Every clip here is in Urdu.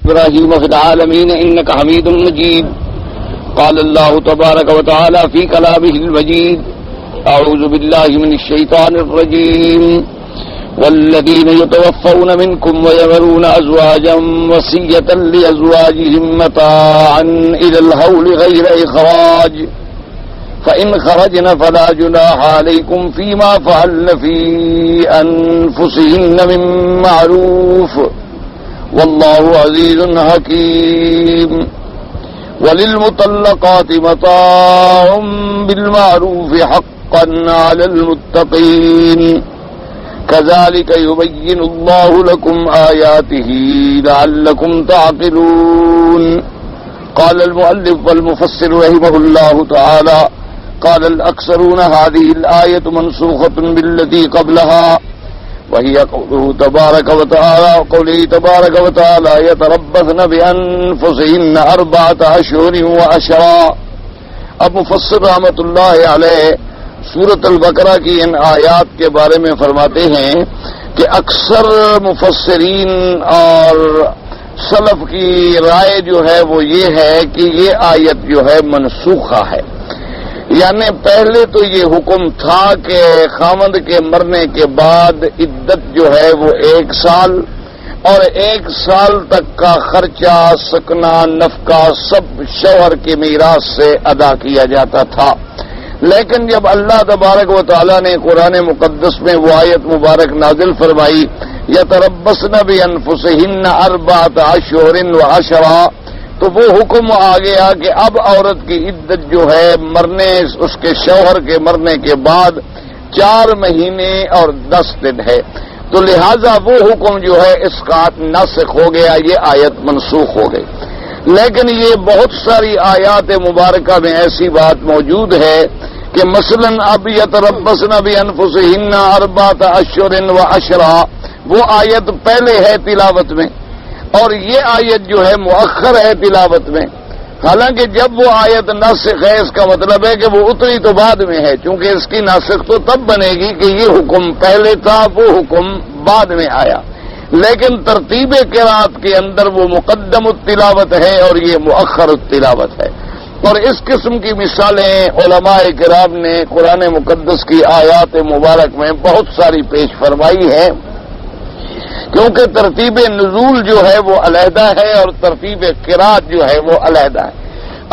إبراهيم في العالمين إنك حميد مجيد. قال الله تبارك وتعالى في كلامه المجيد: أعوذ بالله من الشيطان الرجيم. والذين يتوفون منكم ويذرون أزواجا وصية لأزواجهم متاعا إلى الحول غير إخراج فإن خرجن فلا جناح عليكم فيما فعلن في أنفسهن من معروف والله عزيز حكيم. وللمطلقات متاع بالمعروف حقا على المتقين كذلك يبين الله لكم آياته لعلكم تعقلون. قال المؤلف والمفسر رحمه الله تعالى: قال الأكثرون هذه الآية منسوخة بالتي قبلها وهي قوله تبارك وتعالى يتربصن بأنفسهن 4 أشهر وعشرا. اب مفسر رحمۃ اللہ علیہ سورۃ البقرہ کی ان آیات کے بارے میں فرماتے ہیں کہ اکثر مفسرین اور سلف کی رائے جو ہے وہ یہ ہے کہ یہ آیت جو ہے منسوخہ ہے. یعنی پہلے تو یہ حکم تھا کہ خاوند کے مرنے کے بعد عدت جو ہے وہ 1 سال اور 1 سال تک کا خرچہ، سکنا، نفقہ سب شوہر کے میراث سے ادا کیا جاتا تھا. لیکن جب اللہ تبارک و تعالیٰ نے قرآن مقدس میں وہ آیت مبارک نازل فرمائی یتربصن بانفسہن 4 اشہر وعشرا، تو وہ حکم آ گیا کہ اب عورت کی عدت جو ہے اس کے شوہر کے مرنے کے بعد 4 مہینے اور 10 دن ہے. تو لہذا وہ حکم جو ہے اسقاط ناسخ ہو گیا، یہ آیت منسوخ ہو گئی. لیکن یہ بہت ساری آیات مبارکہ میں ایسی بات موجود ہے کہ مثلا اب یتربصن بانفسہن 4 اشہر وعشرا وہ آیت پہلے ہے تلاوت میں اور یہ آیت جو ہے مؤخر ہے تلاوت میں. حالانکہ جب وہ آیت ناسخ ہے اس کا مطلب ہے کہ وہ اتری تو بعد میں ہے، چونکہ اس کی ناسخ تو تب بنے گی کہ یہ حکم پہلے تھا، وہ حکم بعد میں آیا. لیکن ترتیب قرات کے اندر وہ مقدم التلاوت ہے اور یہ مؤخر التلاوت ہے. اور اس قسم کی مثالیں علماء کرام نے قرآن مقدس کی آیات مبارک میں بہت ساری پیش فرمائی ہیں، کیونکہ ترتیب نزول جو ہے وہ علیحدہ ہے اور ترتیب قرات جو ہے وہ علیحدہ ہے.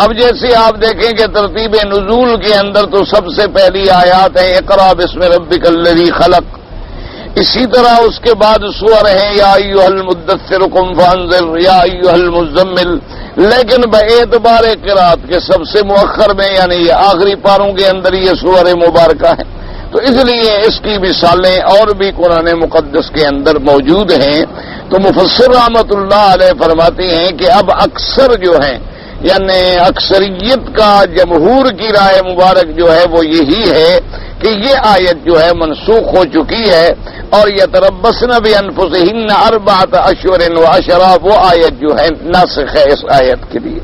اب جیسے آپ دیکھیں کہ ترتیب نزول کے اندر تو سب سے پہلی آیات ہے اقرأ باسم ربک الذی خلق. اسی طرح اس کے بعد سور ہیں یا ایھا المدثر قم فانذر، یا ایھا المزمل. لیکن باعتبار قرات کے سب سے مؤخر میں یعنی یہ آخری پاروں کے اندر یہ سور مبارکہ ہے، تو اس لیے اس کی مثالیں اور بھی قرآن مقدس کے اندر موجود ہیں. تو مفسر رحمۃ اللہ علیہ فرماتے ہیں کہ اب اکثر جو ہیں یعنی اکثریت کا جمہور کی رائے مبارک جو ہے وہ یہی ہے کہ یہ آیت جو ہے منسوخ ہو چکی ہے اور یتربصن بانفسہن 4 اشہر وعشرا وہ آیت جو ہے ناسخ ہے اس آیت کے لیے.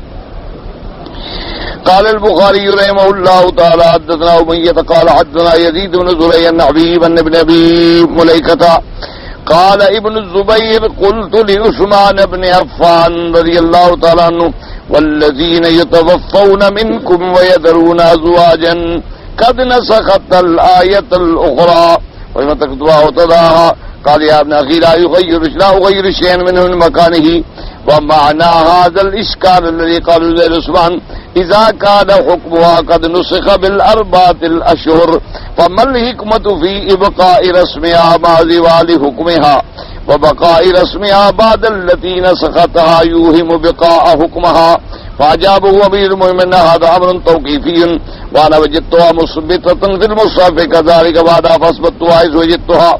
قال البخاري رحمه الله تعالى حدثنا أمية قال حدثنا يزيد بن زريع عن ابن أبي مليكة قال ابن الزبير قلت لعثمان بن عفان رضي الله تعالى عنه والذين يتوفون منكم ويذرون أزواجا قد نسخت الآية الأخرى وما تكتبها وتضعها قال يا ابن أخي لا أغير شيئا منه من مكانه. ومعنى هذا الإشكال الذي قال عثمان إذا كان حكمها قد نسخ بال4 الأشهر فما الحكمة في إبقاء رسمها مع زوال حكمها وبقاء رسمها بعد التي نسختها يوهم بقاء حكمها. فأجابه أمير المؤمنين هذا أمر توقيفي وأنا وجدتها مثبتة في المصحف كذلك بعدها فأثبتها إذ وجدتها.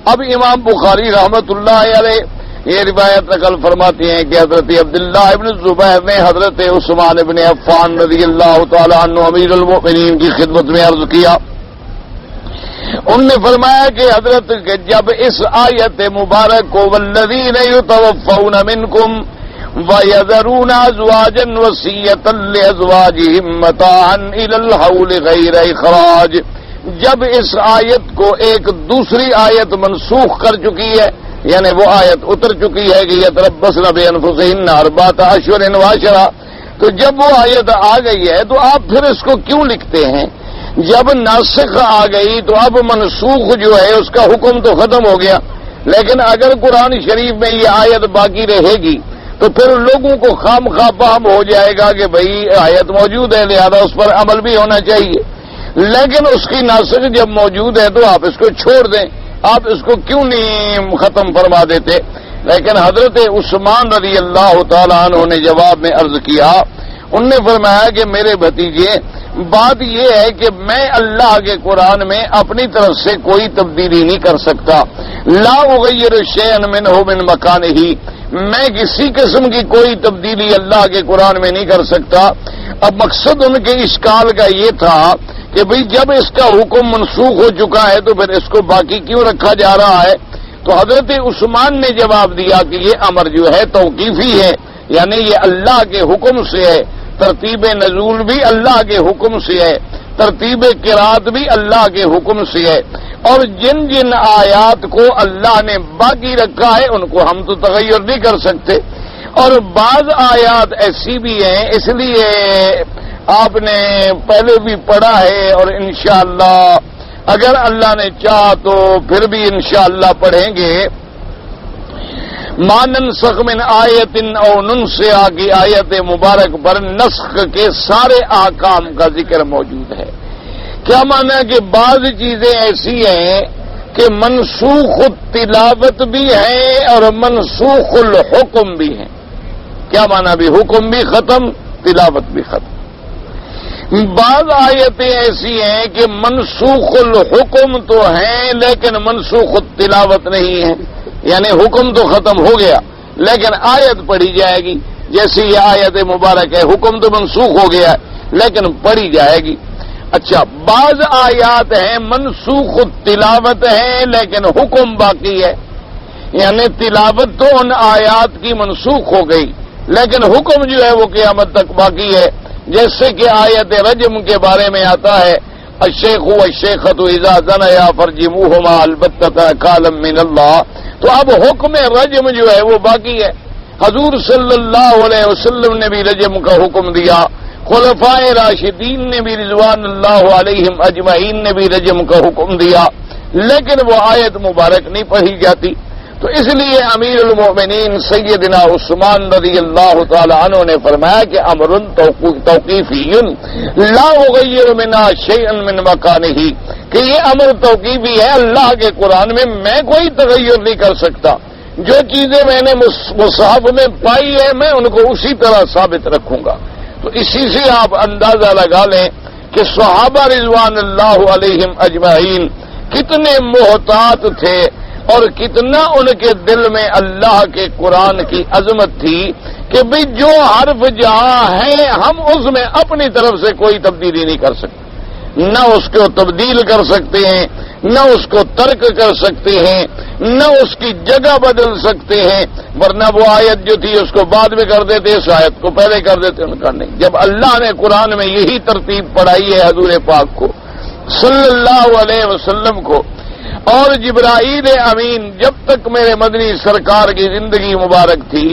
اب امام بخاری رحمۃ اللہ علیہ یہ روایت نقل فرماتے ہیں کہ حضرت عبداللہ ابن الزبیر نے حضرت عثمان ابن عفان رضی اللہ تعالی عنہ امیر المؤمنین کی خدمت میں عرض کیا. انہوں نے فرمایا کہ حضرت جب اس آیت مبارک کو والذین یتوفون منکم وَيَذَرُونَ أَزْوَاجًا وَصِيَّةً لِأَزْوَاجِهِمْ مَتَاعًا إِلَى الْحَوْلِ غَيْرَ إِخْرَاجٍ، جب اس آیت کو ایک دوسری آیت منسوخ کر چکی ہے یعنی وہ آیت اتر چکی ہے کہ یتربصن بانفسہن اربعۃ اشہر وعشرا. تو جب وہ آیت آ گئی ہے تو آپ پھر اس کو کیوں لکھتے ہیں؟ جب ناسخ آ گئی تو اب منسوخ جو ہے اس کا حکم تو ختم ہو گیا. لیکن اگر قرآن شریف میں یہ آیت باقی رہے گی تو پھر لوگوں کو خام خواہ فہم ہو جائے گا کہ بھئی آیت موجود ہے لہذا اس پر عمل بھی ہونا چاہیے. لیکن اس کی ناسخ جب موجود ہے تو آپ اس کو چھوڑ دیں. آپ اس کو کیوں نہیں ختم فرما دیتے؟ لیکن حضرت عثمان رضی اللہ تعالیٰ عنہ نے جواب میں عرض کیا، انہوں نے فرمایا کہ میرے بھتیجے بات یہ ہے کہ میں اللہ کے قرآن میں اپنی طرف سے کوئی تبدیلی نہیں کر سکتا. لا اغیر شیئا منہ من مکانہ، میں کسی قسم کی کوئی تبدیلی اللہ کے قرآن میں نہیں کر سکتا. اب مقصد ان کے اشکال کا یہ تھا کہ بھئی جب اس کا حکم منسوخ ہو چکا ہے تو پھر اس کو باقی کیوں رکھا جا رہا ہے؟ تو حضرت عثمان نے جواب دیا کہ یہ امر جو ہے توقیفی ہے، یعنی یہ اللہ کے حکم سے ہے. ترتیب نزول بھی اللہ کے حکم سے ہے، ترتیب قرات بھی اللہ کے حکم سے ہے، اور جن جن آیات کو اللہ نے باقی رکھا ہے ان کو ہم تو تغیر نہیں کر سکتے. اور بعض آیات ایسی بھی ہیں، اس لیے آپ نے پہلے بھی پڑھا ہے اور انشاءاللہ اگر اللہ نے چاہا تو پھر بھی انشاءاللہ پڑھیں گے. ما ننسخ من آیت او ننسیہا کی آیت مبارک پر نسخ کے سارے احکام کا ذکر موجود ہے. کیا معنی ہے کہ بعض چیزیں ایسی ہیں کہ منسوخ التلاوت بھی ہیں اور منسوخ الحکم بھی ہیں. کیا معنی بھی؟ حکم بھی ختم، تلاوت بھی ختم. بعض آیتیں ایسی ہیں کہ منسوخ الحکم تو ہیں لیکن منسوخ التلاوت نہیں ہیں، یعنی حکم تو ختم ہو گیا لیکن آیت پڑھی جائے گی. جیسی یہ آیت مبارک ہے، حکم تو منسوخ ہو گیا ہے لیکن پڑھی جائے گی. اچھا، بعض آیات ہیں منسوخ التلاوت ہیں لیکن حکم باقی ہے، یعنی تلاوت تو ان آیات کی منسوخ ہو گئی لیکن حکم جو ہے وہ قیامت تک باقی ہے. جیسے کہ آیت رجم کے بارے میں آتا ہے، الشیخ والشیخۃ اذا زنیا فرجموہما البتۃ نکالا من اللہ. تو اب حکم رجم جو ہے وہ باقی ہے. حضور صلی اللہ علیہ وسلم نے بھی رجم کا حکم دیا، خلفائے راشدین نے بھی رضوان اللہ علیہم اجمعین نے بھی رجم کا حکم دیا، لیکن وہ آیت مبارک نہیں پڑھی جاتی. تو اس لیے امیر المؤمنین سیدنا عثمان رضی اللہ تعالی عنہ نے فرمایا کہ امر توقیفی لا اغیر منہا شیئا من مکانہ، کہ یہ امر توقیفی ہے اللہ کے قرآن میں کوئی تغیر نہیں کر سکتا. جو چیزیں میں نے مصحف میں پائی ہے میں ان کو اسی طرح ثابت رکھوں گا. تو اسی سے آپ اندازہ لگا لیں کہ صحابہ رضوان اللہ علیہم اجمعین کتنے محتاط تھے اور کتنا ان کے دل میں اللہ کے قرآن کی عظمت تھی کہ بھئی جو حرف جہاں ہے ہم اس میں اپنی طرف سے کوئی تبدیلی نہیں کر سکتے، نہ اس کو تبدیل کر سکتے ہیں، نہ اس کو ترک کر سکتے ہیں، نہ اس کی جگہ بدل سکتے ہیں. ورنہ وہ آیت جو تھی اس کو بعد میں کر دیتے، اس آیت کو پہلے کر دیتے، ان کا نہیں. جب اللہ نے قرآن میں یہی ترتیب پڑھائی ہے حضور پاک کو صلی اللہ علیہ وسلم کو، اور جبرائیل امین جب تک میرے مدنی سرکار کی زندگی مبارک تھی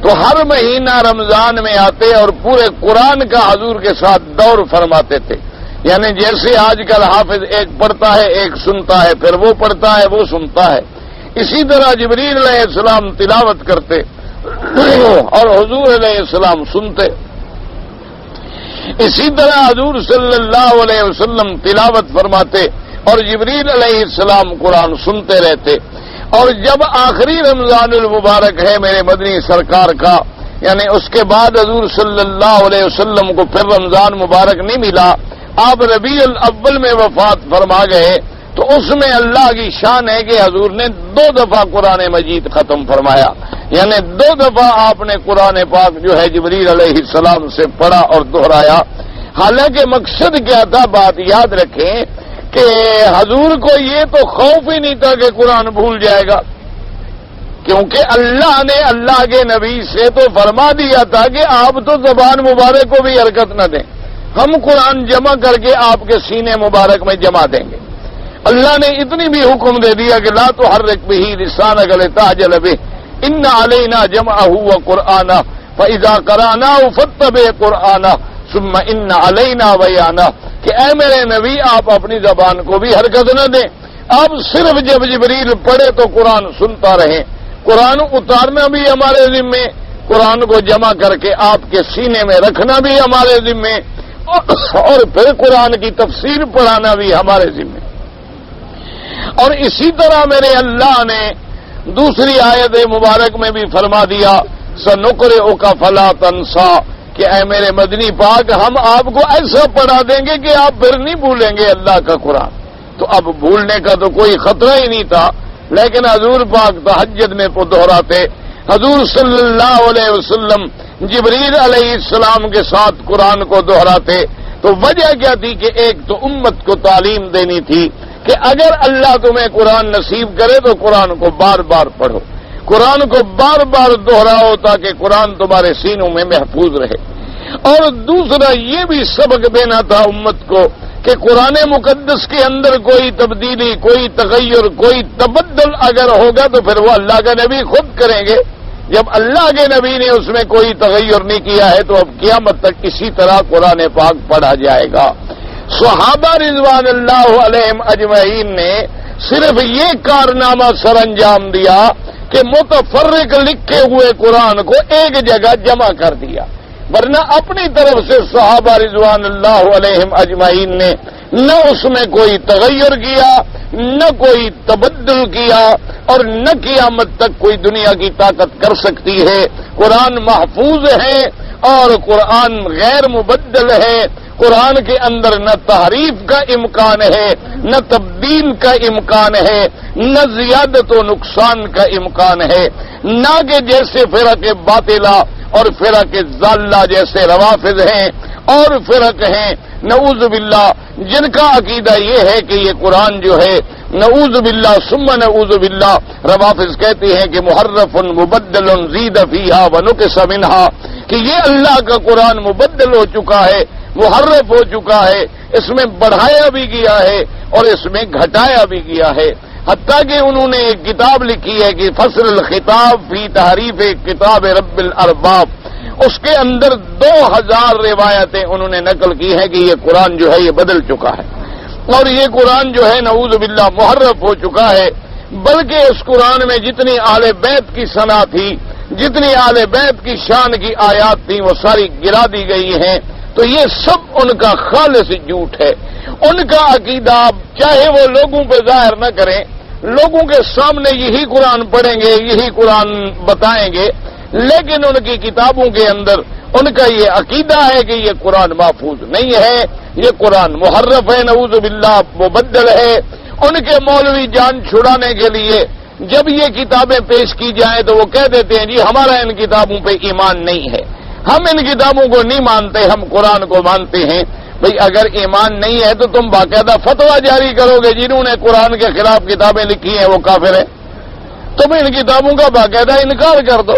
تو ہر مہینہ رمضان میں آتے اور پورے قرآن کا حضور کے ساتھ دور فرماتے تھے. یعنی جیسے آج کل حافظ ایک پڑھتا ہے ایک سنتا ہے، پھر وہ پڑھتا ہے وہ سنتا ہے، اسی طرح جبریل علیہ السلام تلاوت کرتے اور حضور علیہ السلام سنتے. اسی طرح حضور صلی اللہ علیہ وسلم تلاوت فرماتے اور جبریل علیہ السلام قرآن سنتے رہتے. اور جب آخری رمضان المبارک ہے میرے مدنی سرکار کا، یعنی اس کے بعد حضور صلی اللہ علیہ وسلم کو پھر رمضان مبارک نہیں ملا، آپ ربیع الاول میں وفات فرما گئے. تو اس میں اللہ کی شان ہے کہ حضور نے 2 دفعہ قرآن مجید ختم فرمایا، یعنی 2 دفعہ آپ نے قرآن پاک جو ہے جبریل علیہ السلام سے پڑھا اور دہرایا. حالانکہ مقصد کیا تھا، بات یاد رکھیں کہ حضور کو یہ تو خوف ہی نہیں تھا کہ قرآن بھول جائے گا، کیونکہ اللہ نے اللہ کے نبی سے تو فرما دیا تھا کہ آپ تو زبان مبارک کو بھی حرکت نہ دیں، ہم قرآن جمع کر کے آپ کے سینے مبارک میں جمع دیں گے. اللہ نے اتنی بھی حکم دے دیا کہ لا تحرک بہ لسانک لتعجل بہ ان علینا جمعہ وقرآنہ فاذا قرأناہ فاتبع قرآنہ ثم ان علینا بیانہ، کہ اے میرے نبی آپ اپنی زبان کو بھی حرکت نہ دیں، آپ صرف جب جبریل پڑھے تو قرآن سنتا رہیں، قرآن اتارنا بھی ہمارے ذمے، قرآن کو جمع کر کے آپ کے سینے میں رکھنا بھی ہمارے ذمے، اور پھر قرآن کی تفسیر پڑھانا بھی ہمارے ذمے۔ اور اسی طرح میرے اللہ نے دوسری آیت مبارک میں بھی فرما دیا سنقرئک فلا تنسیٰ، کہ اے میرے مدنی پاک ہم آپ کو ایسا پڑھا دیں گے کہ آپ پھر نہیں بھولیں گے اللہ کا قرآن۔ تو اب بھولنے کا تو کوئی خطرہ ہی نہیں تھا، لیکن حضور پاک تہجد میں دہراتے، حضور صلی اللہ علیہ وسلم جبریل علیہ السلام کے ساتھ قرآن کو دہراتے، تو وجہ کیا تھی کہ ایک تو امت کو تعلیم دینی تھی کہ اگر اللہ تمہیں قرآن نصیب کرے تو قرآن کو بار بار پڑھو، قرآن کو بار بار دہراؤ تاکہ قرآن تمہارے سینوں میں محفوظ رہے۔ اور دوسرا یہ بھی سبق دینا تھا امت کو کہ قرآن مقدس کے اندر کوئی تبدیلی، کوئی تغیر، کوئی تبدل اگر ہوگا تو پھر وہ اللہ کا نبی خود کریں گے۔ جب اللہ کے نبی نے اس میں کوئی تغیر نہیں کیا ہے تو اب قیامت تک اسی طرح قرآن پاک پڑھا جائے گا۔ صحابہ رضوان اللہ علیہم اجمعین نے صرف یہ کارنامہ سر انجام دیا کہ متفرق لکھے ہوئے قرآن کو ایک جگہ جمع کر دیا، ورنہ اپنی طرف سے صحابہ رضوان اللہ علیہم اجمعین نے نہ اس میں کوئی تغیر کیا، نہ کوئی تبدل کیا، اور نہ قیامت تک کوئی دنیا کی طاقت کر سکتی ہے۔ قرآن محفوظ ہے اور قرآن غیر مبدل ہے، قرآن کے اندر نہ تحریف کا امکان ہے، نہ تبدیل کا امکان ہے، نہ زیادت و نقصان کا امکان ہے، نہ کہ جیسے فرق باطلہ اور فرق ضالہ جیسے روافض ہیں اور فرق ہیں نعوذ باللہ جن کا عقیدہ یہ ہے کہ یہ قرآن جو ہے نعوذ باللہ ثم نعوذ باللہ، روافض کہتے ہیں کہ محرف مبدل زید فیہا ونقص منہا، کہ یہ اللہ کا قرآن مبدل ہو چکا ہے، محرف ہو چکا ہے، اس میں بڑھایا بھی گیا ہے اور اس میں گھٹایا بھی گیا ہے۔ حتیٰ کہ انہوں نے ایک کتاب لکھی ہے کہ فصل الخطاب فی تحریف کتاب رب الارباب، اس کے اندر 2000 روایتیں انہوں نے نقل کی ہیں کہ یہ قرآن جو ہے یہ بدل چکا ہے اور یہ قرآن جو ہے نعوذ باللہ محرف ہو چکا ہے، بلکہ اس قرآن میں جتنی اہل بیت کی ثنا تھی، جتنی اہل بیت کی شان کی آیات تھیں وہ ساری گرا دی گئی ہیں۔ تو یہ سب ان کا خالص جھوٹ ہے۔ ان کا عقیدہ چاہے وہ لوگوں پہ ظاہر نہ کریں، لوگوں کے سامنے یہی قرآن پڑھیں گے، یہی قرآن بتائیں گے، لیکن ان کی کتابوں کے اندر ان کا یہ عقیدہ ہے کہ یہ قرآن محفوظ نہیں ہے، یہ قرآن محرف ہے، نعوذ باللہ مبدل ہے۔ ان کے مولوی جان چھڑانے کے لیے جب یہ کتابیں پیش کی جائیں تو وہ کہہ دیتے ہیں جی ہمارا ان کتابوں پہ ایمان نہیں ہے، ہم ان کتابوں کو نہیں مانتے، ہم قرآن کو مانتے ہیں۔ بھئی اگر ایمان نہیں ہے تو تم باقاعدہ فتویٰ جاری کرو گے جنہوں نے قرآن کے خلاف کتابیں لکھی ہیں وہ کافر ہیں، تم ان کتابوں کا باقاعدہ انکار کر دو۔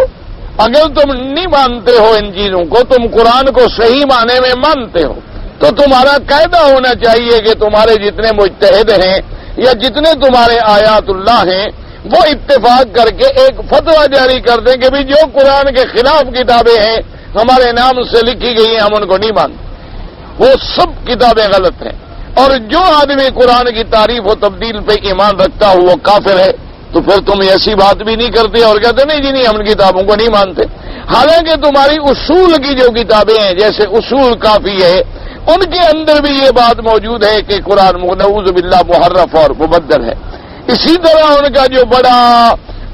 اگر تم نہیں مانتے ہو ان چیزوں کو، تم قرآن کو صحیح معنی میں مانتے ہو، تو تمہارا قاعدہ ہونا چاہیے کہ تمہارے جتنے مجتہد ہیں یا جتنے تمہارے آیات اللہ ہیں وہ اتفاق کر کے ایک فتویٰ جاری کر دیں کہ بھی جو قرآن کے خلاف کتابیں ہیں ہمارے نام سے لکھی گئی ہیں ہم ان کو نہیں مانتے، وہ سب کتابیں غلط ہیں، اور جو آدمی قرآن کی تعریف و تبدیل پہ ایمان رکھتا ہو وہ کافر ہے۔ تو پھر تم ایسی بات بھی نہیں کرتے اور کہتے نہیں جی نہیں ہم ان کتابوں کو نہیں مانتے، حالانکہ تمہاری اصول کی جو کتابیں ہیں جیسے اصول کافی ہے ان کے اندر بھی یہ بات موجود ہے کہ قرآن نعوذ باللہ محرف اور مبدل ہے۔ اسی طرح ان کا جو بڑا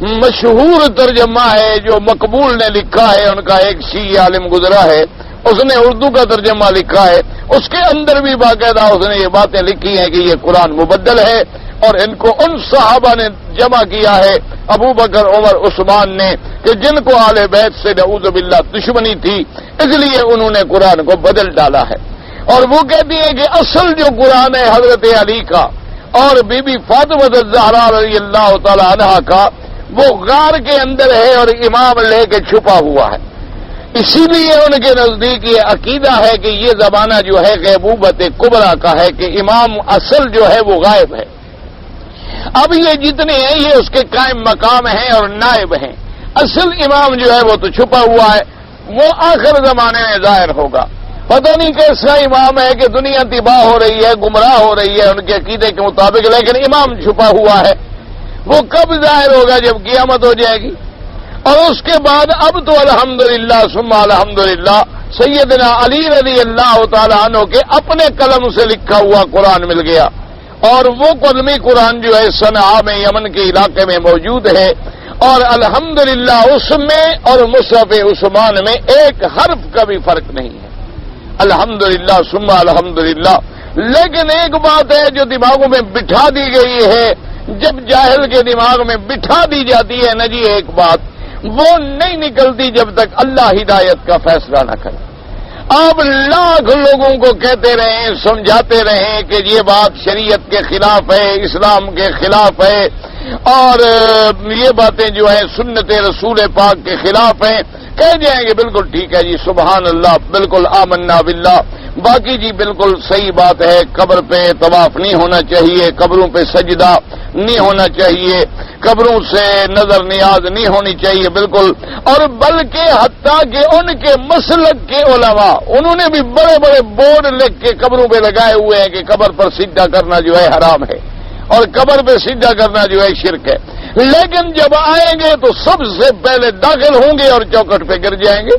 مشہور ترجمہ ہے جو مقبول نے لکھا ہے، ان کا ایک شیعی عالم گزرا ہے، اس نے اردو کا ترجمہ لکھا ہے، اس کے اندر بھی باقاعدہ اس نے یہ باتیں لکھی ہیں کہ یہ قرآن مبدل ہے، اور ان کو ان صحابہ نے جمع کیا ہے ابو بکر عمر عثمان نے کہ جن کو آل بیت سے نعوذ باللہ دشمنی تھی، اس لیے انہوں نے قرآن کو بدل ڈالا ہے۔ اور وہ کہتی ہیں کہ اصل جو قرآن ہے حضرت علی کا اور بی بی فاطمہ الزہرا رضی اللہ تعالی عنہا کا، وہ غار کے اندر ہے اور امام لے کے چھپا ہوا ہے، اسی لیے ان کے نزدیک یہ عقیدہ ہے کہ یہ زمانہ جو ہے غیبوبت کبریٰ کا ہے کہ امام اصل جو ہے وہ غائب ہے، اب یہ جتنے ہیں یہ اس کے قائم مقام ہیں اور نائب ہیں. اصل امام جو ہے وہ تو چھپا ہوا ہے، وہ آخر زمانے میں ظاہر ہوگا. پتہ نہیں کیسا امام ہے کہ دنیا تباہ ہو رہی ہے، گمراہ ہو رہی ہے ان کے عقیدے کے مطابق، لیکن امام چھپا ہوا ہے. وہ کب ظاہر ہوگا؟ جب قیامت ہو جائے گی. اور اس کے بعد اب تو الحمدللہ ثم الحمدللہ سیدنا علی رضی اللہ تعالیٰ عنہ کے اپنے قلم سے لکھا ہوا قرآن مل گیا. اور وہ قلمی قرآن جو ہے صنعاء میں یمن کے علاقے میں موجود ہے، اور الحمدللہ اس میں اور مصحف عثمان میں ایک حرف کا بھی فرق نہیں ہے. الحمدللہ ثم الحمدللہ. لیکن ایک بات ہے جو دماغوں میں بٹھا دی گئی ہے، جب جاہل کے دماغ میں بٹھا دی جاتی ہے نا جی ایک بات، وہ نہیں نکلتی جب تک اللہ ہدایت کا فیصلہ نہ کرے. آپ لاکھ لوگوں کو کہتے رہیں، سمجھاتے رہیں کہ یہ بات شریعت کے خلاف ہے، اسلام کے خلاف ہے، اور یہ باتیں جو ہیں سنت رسول پاک کے خلاف ہیں، کہہ جائیں گے بالکل ٹھیک ہے جی، سبحان اللہ، بالکل آمنا باللہ، باقی جی بالکل صحیح بات ہے، قبر پہ طواف نہیں ہونا چاہیے، قبروں پہ سجدہ نہیں ہونا چاہیے، قبروں سے نظر نیاز نہیں ہونی چاہیے، بالکل. اور بلکہ حتیٰ کہ ان کے مسلک کے علماء انہوں نے بھی بڑے بڑے بورڈ لکھ کے قبروں پہ لگائے ہوئے ہیں کہ قبر پر سجدہ کرنا جو ہے حرام ہے، اور قبر پہ سجدہ کرنا جو ہے شرک ہے. لیکن جب آئیں گے تو سب سے پہلے داخل ہوں گے اور چوکٹ پہ گر جائیں گے.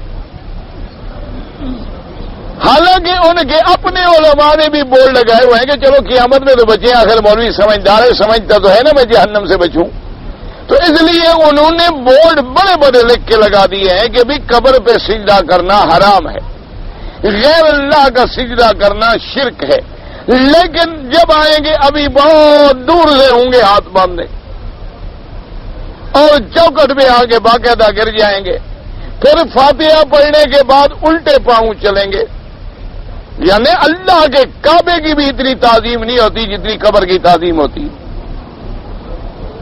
حالانکہ ان کے اپنے علماء نے بھی بورڈ لگائے ہوئے ہیں کہ چلو قیامت میں تو بچیں، آخر مولوی سمجھدار ہے، سمجھتا تو ہے نا میں جہنم سے بچوں. تو اس لیے انہوں نے بورڈ بڑے بڑے لکھ کے لگا دیے ہیں کہ بھی قبر پہ سجدہ کرنا حرام ہے، غیر اللہ کا سجدہ کرنا شرک ہے. لیکن جب آئیں گے ابھی بہت دور سے ہوں گے ہاتھ باندھے اور چوکٹ پہ آ کے باقاعدہ گر جائیں گے. پھر فاتحہ پڑھنے کے بعد الٹے پاؤں چلیں گے. یعنی اللہ کے کعبے کی بھی اتنی تعظیم نہیں ہوتی جتنی قبر کی تعظیم ہوتی.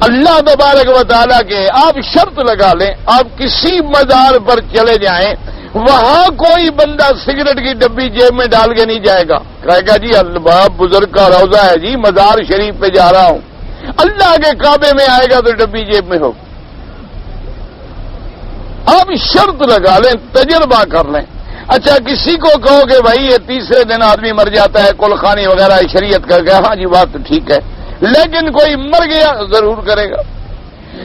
اللہ تبارک و تعالیٰ کے آپ شرط لگا لیں، آپ کسی مزار پر چلے جائیں، وہاں کوئی بندہ سگریٹ کی ڈبی جیب میں ڈال کے نہیں جائے گا، کہے گا جی اللہ بزرگ کا روزہ ہے جی، مزار شریف پہ جا رہا ہوں. اللہ کے کعبے میں آئے گا تو ڈبی جیب میں ہو. آپ شرط لگا لیں، تجربہ کر لیں. اچھا کسی کو کہو کہ بھائی یہ تیسرے دن آدمی مر جاتا ہے، کل خانی وغیرہ شریعت کر گیا، ہاں جی بات تو ٹھیک ہے، لیکن کوئی مر گیا ضرور کرے گا.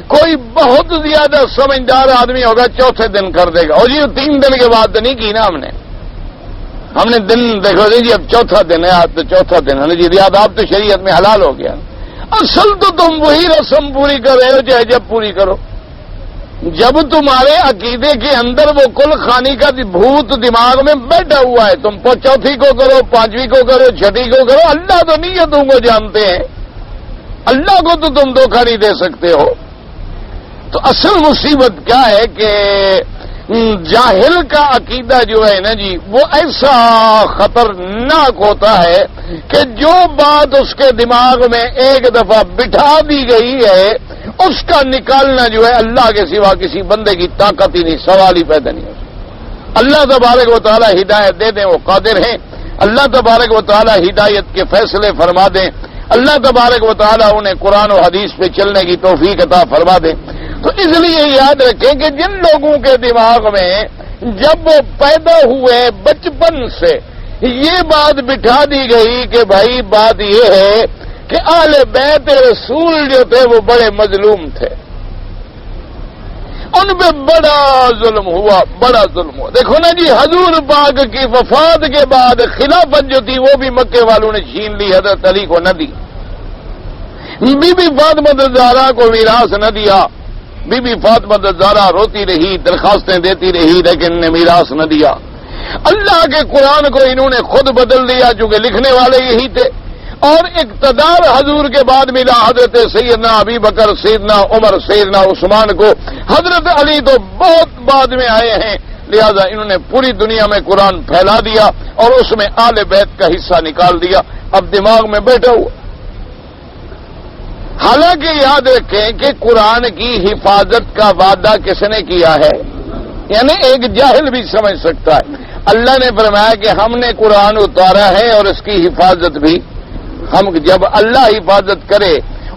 کوئی بہت زیادہ سمجھدار آدمی ہوگا چوتھے دن کر دے گا. اور جی 3 دن کے بعد تو نہیں کی نا ہم نے دن دیکھو جی اب چوتھا دن ہے، آج تو چوتھا دن ہے جی، یاد آپ تو شریعت میں حلال ہو گیا. اصل تو تم وہی رسم پوری کر رہے ہو چاہے جب پوری کرو. جب تمہارے عقیدے کے اندر وہ کل خانی کا بھوت دماغ میں بیٹھا ہوا ہے، تم چوتھی کو کرو، 5ویں کو کرو، 6ٹھی کو کرو. اللہ تو نیتوں کو جانتے ہیں، اللہ کو تو تم دھوکہ نہیں دے سکتے ہو. تو اصل مصیبت کیا ہے کہ جاہل کا عقیدہ جو ہے نا جی وہ ایسا خطرناک ہوتا ہے کہ جو بات اس کے دماغ میں ایک دفعہ بٹھا دی گئی ہے اس کا نکالنا جو ہے اللہ کے سوا کسی بندے کی طاقت ہی نہیں، سوال ہی پیدا نہیں ہوتا. اللہ تبارک و تعالی ہدایت دے دیں، وہ قادر ہیں. اللہ تبارک و تعالی ہدایت کے فیصلے فرما دیں. اللہ تبارک و تعالی انہیں قرآن و حدیث پہ چلنے کی توفیق عطا فرما دیں. تو اس لیے یاد رکھیں کہ جن لوگوں کے دماغ میں جب وہ پیدا ہوئے بچپن سے یہ بات بٹھا دی گئی کہ بھائی بات یہ ہے کہ اہل بیت رسول جو تھے وہ بڑے مظلوم تھے، ان پہ بڑا ظلم ہوا، بڑا ظلم ہوا. دیکھو نا جی حضور پاک کی وفات کے بعد خلافت جو تھی وہ بھی مکے والوں نے چھین لی، حضرت علی کو نہ دی. بی بی فاطمہ الزہرا کو میراث نہ دیا. بی بی فاطمہ الزہرا روتی رہی، درخواستیں دیتی رہی، لیکن نے میراث نہ دیا. اللہ کے قرآن کو انہوں نے خود بدل دیا چونکہ لکھنے والے یہی تھے. اور اقتدار حضور کے بعد ملا حضرت سیدنا ابی بکر، سیدنا عمر، سیدنا عثمان کو. حضرت علی تو بہت بعد میں آئے ہیں، لہذا انہوں نے پوری دنیا میں قرآن پھیلا دیا اور اس میں آل بیت کا حصہ نکال دیا. اب دماغ میں بیٹھا ہوا. حالانکہ یاد رکھیں کہ قرآن کی حفاظت کا وعدہ کس نے کیا ہے؟ یعنی ایک جاہل بھی سمجھ سکتا ہے. اللہ نے فرمایا کہ ہم نے قرآن اتارا ہے اور اس کی حفاظت بھی ہم. جب اللہ حفاظت کرے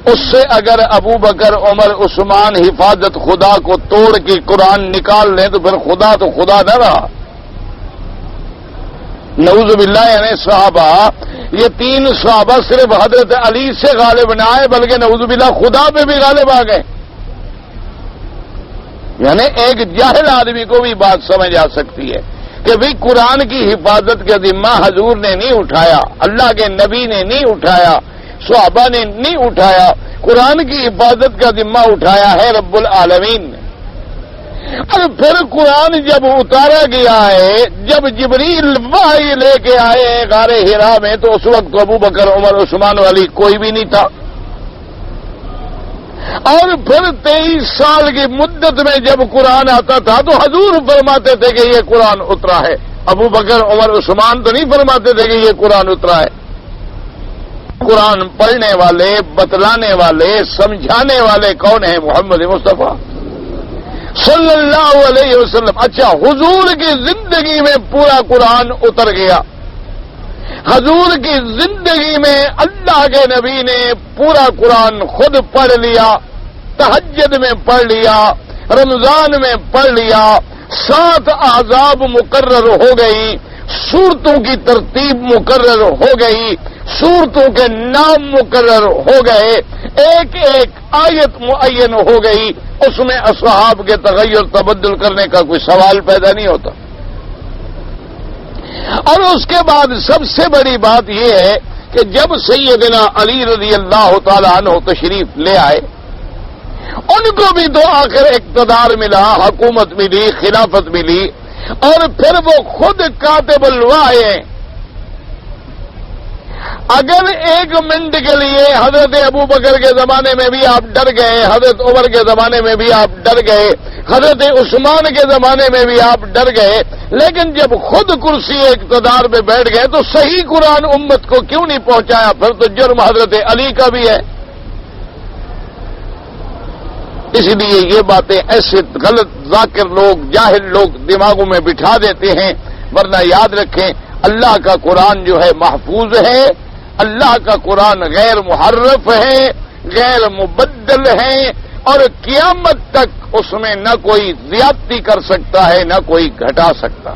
اس سے اگر ابو بکر عمر عثمان حفاظت خدا کو توڑ کے قرآن نکال لیں تو پھر خدا تو خدا نہ رہا. نعوذ باللہ. یعنی صحابہ، یہ تین صحابہ صرف حضرت علی سے غالب نہ آئے بلکہ نعوذ باللہ خدا پہ بھی غالب آ گئے. یعنی ایک جاہل آدمی کو بھی بات سمجھ آ سکتی ہے کہ بھئی قرآن کی حفاظت کا ذمہ حضور نے نہیں اٹھایا، اللہ کے نبی نے نہیں اٹھایا، صحابہ نے نہیں اٹھایا، قرآن کی حفاظت کا ذمہ اٹھایا ہے رب العالمین نے. اور پھر قرآن جب اتارا گیا ہے، جب جبریل وحی لے کے آئے غار حرا میں، تو اس وقت ابو بکر عمر عثمان علی کوئی بھی نہیں تھا. اور پھر 23 سال کی مدت میں جب قرآن آتا تھا تو حضور فرماتے تھے کہ یہ قرآن اترا ہے. ابو بکر عمر عثمان تو نہیں فرماتے تھے کہ یہ قرآن اترا ہے. قرآن پڑھنے والے، بتلانے والے، سمجھانے والے کون ہیں؟ محمد مصطفیٰ صلی اللہ علیہ وسلم. اچھا، حضور کی زندگی میں پورا قرآن اتر گیا. حضور کی زندگی میں اللہ کے نبی نے پورا قرآن خود پڑھ لیا، تہجد میں پڑھ لیا، رمضان میں پڑھ لیا، 7 احزاب مقرر ہو گئی، سورتوں کی ترتیب مقرر ہو گئی، سورتوں کے نام مقرر ہو گئے، ایک ایک آیت معین ہو گئی. اس میں اصحاب کے تغیر تبدل کرنے کا کوئی سوال پیدا نہیں ہوتا. اور اس کے بعد سب سے بڑی بات یہ ہے کہ جب سیدنا علی رضی اللہ تعالی عنہ تشریف لے آئے، ان کو بھی تو آخر اقتدار ملا، حکومت ملی، خلافت ملی، اور پھر وہ خود کاتب الوحی ہیں. اگر 1 منٹ کے لیے حضرت ابو بکر کے زمانے میں بھی آپ ڈر گئے، حضرت عمر کے زمانے میں بھی آپ ڈر گئے، حضرت عثمان کے زمانے میں بھی آپ ڈر گئے، لیکن جب خود کرسی اقتدار پہ بیٹھ گئے تو صحیح قرآن امت کو کیوں نہیں پہنچایا؟ پھر تو جرم حضرت علی کا بھی ہے. اس لیے یہ باتیں ایسے غلط ذاکر لوگ، جاہل لوگ دماغوں میں بٹھا دیتے ہیں. ورنہ یاد رکھیں، اللہ کا قرآن جو ہے محفوظ ہے، اللہ کا قرآن غیر محرف ہے، غیر مبدل ہے، اور قیامت تک اس میں نہ کوئی زیادتی کر سکتا ہے نہ کوئی گھٹا سکتا.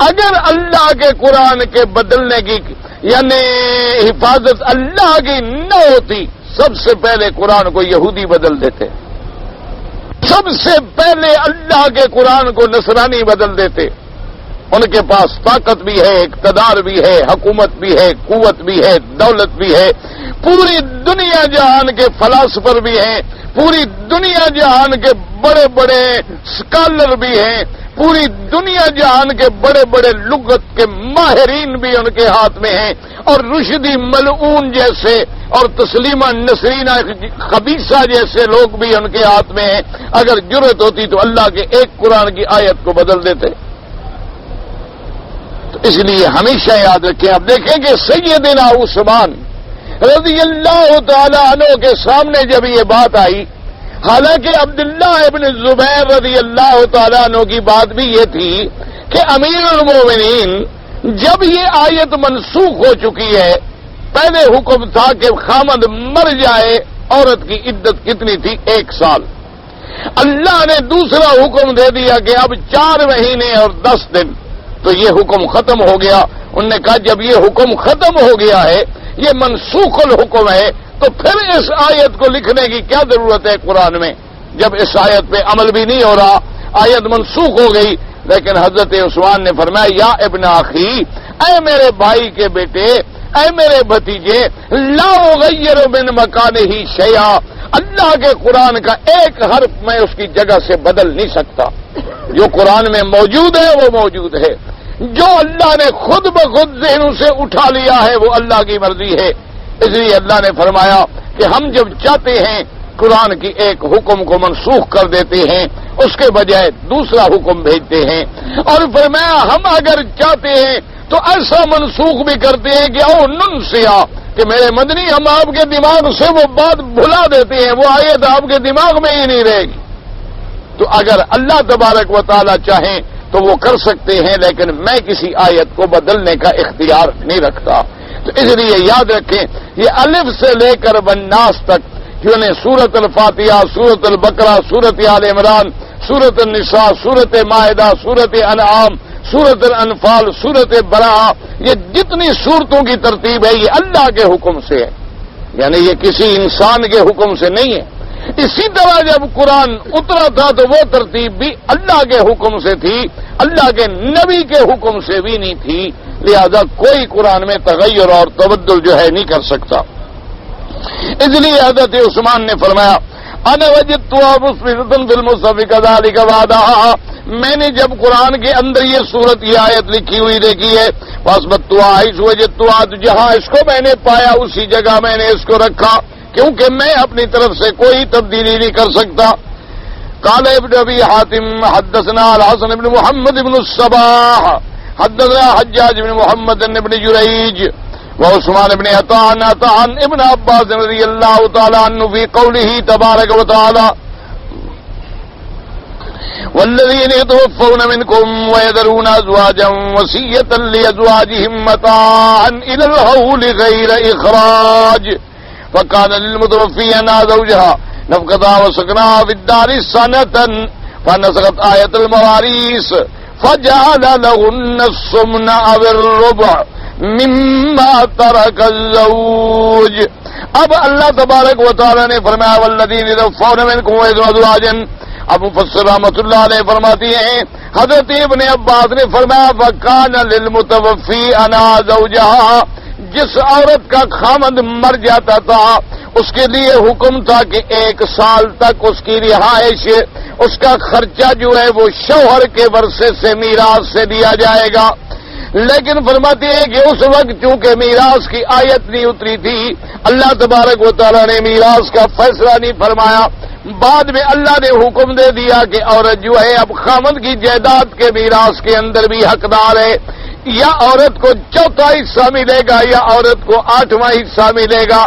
اگر اللہ کے قرآن کے بدلنے کی یعنی حفاظت اللہ کی نہ ہوتی، سب سے پہلے قرآن کو یہودی بدل دیتے، سب سے پہلے اللہ کے قرآن کو نصرانی بدل دیتے. ان کے پاس طاقت بھی ہے، اقتدار بھی ہے، حکومت بھی ہے، قوت بھی ہے، دولت بھی ہے، پوری دنیا جہان کے فلاسفر بھی ہیں، پوری دنیا جہان کے بڑے بڑے اسکالر بھی ہیں، پوری دنیا جہان کے بڑے بڑے لغت کے ماہرین بھی ان کے ہاتھ میں ہیں، اور رشدی ملعون جیسے اور تسلیمہ نسرینہ خبیثہ جیسے لوگ بھی ان کے ہاتھ میں ہیں. اگر جرأت ہوتی تو اللہ کے ایک قرآن کی آیت کو بدل دیتے. تو اس لیے ہمیشہ یاد رکھیں. اب دیکھیں کہ سیدنا عثمان رضی اللہ تعالی عنہ کے سامنے جب یہ بات آئی، حالانکہ عبداللہ ابن زبیر رضی اللہ تعالی عنہ کی بات بھی یہ تھی کہ امیر المومنین جب یہ آیت منسوخ ہو چکی ہے، پہلے حکم تھا کہ خامد مر جائے، عورت کی عدت کتنی تھی؟ 1 سال. اللہ نے دوسرا حکم دے دیا کہ اب 4 مہینے اور 10 دن. تو یہ حکم ختم ہو گیا. انہوں نے کہا جب یہ حکم ختم ہو گیا ہے، یہ منسوخ الحکم ہے، تو پھر اس آیت کو لکھنے کی کیا ضرورت ہے قرآن میں، جب اس آیت پہ عمل بھی نہیں ہو رہا، آیت منسوخ ہو گئی. لیکن حضرت عثمان نے فرمایا یا ابن اخی، اے میرے بھائی کے بیٹے، اے میرے بھتیجے، لا اغیر من مکانہ شیئا، اللہ کے قرآن کا ایک حرف میں اس کی جگہ سے بدل نہیں سکتا. جو قرآن میں موجود ہے وہ موجود ہے، جو اللہ نے خود بخود ذہنوں سے اٹھا لیا ہے وہ اللہ کی مرضی ہے. اس لیے اللہ نے فرمایا کہ ہم جب چاہتے ہیں قرآن کی ایک حکم کو منسوخ کر دیتے ہیں، اس کے بجائے دوسرا حکم بھیجتے ہیں. اور فرمایا ہم اگر چاہتے ہیں تو ایسا منسوخ بھی کرتے ہیں کہ او ننسیا، کہ میرے مدنی ہم آپ کے دماغ سے وہ بات بھلا دیتے ہیں، وہ آیت آپ کے دماغ میں ہی نہیں رہے گی. تو اگر اللہ تبارک و تعالی چاہیں تو وہ کر سکتے ہیں، لیکن میں کسی آیت کو بدلنے کا اختیار نہیں رکھتا. تو اس لیے یاد رکھیں، یہ الف سے لے کر والناس تک جنہیں سورت الفاتحہ، سورت البقرہ، سورت آل عمران، سورت النساء، سورت مائدہ، سورت انعام، سورت الانفال، سورت براءہ، یہ جتنی سورتوں کی ترتیب ہے یہ اللہ کے حکم سے ہے، یعنی یہ کسی انسان کے حکم سے نہیں ہے۔ اسی طرح جب قرآن اترا تھا تو وہ ترتیب بھی اللہ کے حکم سے تھی، اللہ کے نبی کے حکم سے بھی نہیں تھی، لہذا کوئی قرآن میں تغیر اور تبدل جو ہے نہیں کر سکتا۔ اس لیے حضرت عثمان نے فرمایا انا وجدتها مسبقة في المصحف كذلك بعدها، میں نے جب قرآن کے اندر یہ صورت یہ آیت لکھی ہوئی دیکھی ہے، فاثبتها حيث وجدتها، جہاں اس کو میں نے پایا اسی جگہ میں نے اس کو رکھا، کیونکہ میں اپنی طرف سے کوئی تبدیلی نہیں کر سکتا۔ قال ابن ابي حاتم حدثنا الحسن بن محمد بن الصباح حدثنا حجاج بن محمد بن جريج وعثمان بن عطاء عن ابن عباس رضي الله تعالى عنه في قوله تبارك وتعالى والذين يتوفون منكم ويذرون أزواجا وصية لأزواجهم متاعا إلى الحول غير إخراج فكان للمتوفي أن زوجها نفقتها وسكنها في الدار سنة فنسخت آية المواريث فجعل لهن الثمن أو الربع مما ترك الزوج۔ اب اللہ تبارک و تعالی نے فرمایا والذین یتوفون منکم ویذرون ازواجا، اب مفسر رحمۃ اللہ علیہ فرماتی ہیں حضرت ابن عباس نے فرمایا فکان للمتوفی انا زوجہا، جس عورت کا خامند مر جاتا تھا اس کے لیے حکم تھا کہ 1 سال تک اس کی رہائش، اس کا خرچہ جو ہے وہ شوہر کے ورثے سے میراث سے دیا جائے گا۔ لیکن فرماتے ہیں کہ اس وقت چونکہ میراث کی آیت نہیں اتری تھی، اللہ تبارک و تعالیٰ نے میراث کا فیصلہ نہیں فرمایا، بعد میں اللہ نے حکم دے دیا کہ عورت جو ہے اب خامند کی جائیداد کے میراث کے اندر بھی حقدار ہے، یا عورت کو 4واں حصہ ملے گا یا عورت کو 8واں حصہ ملے گا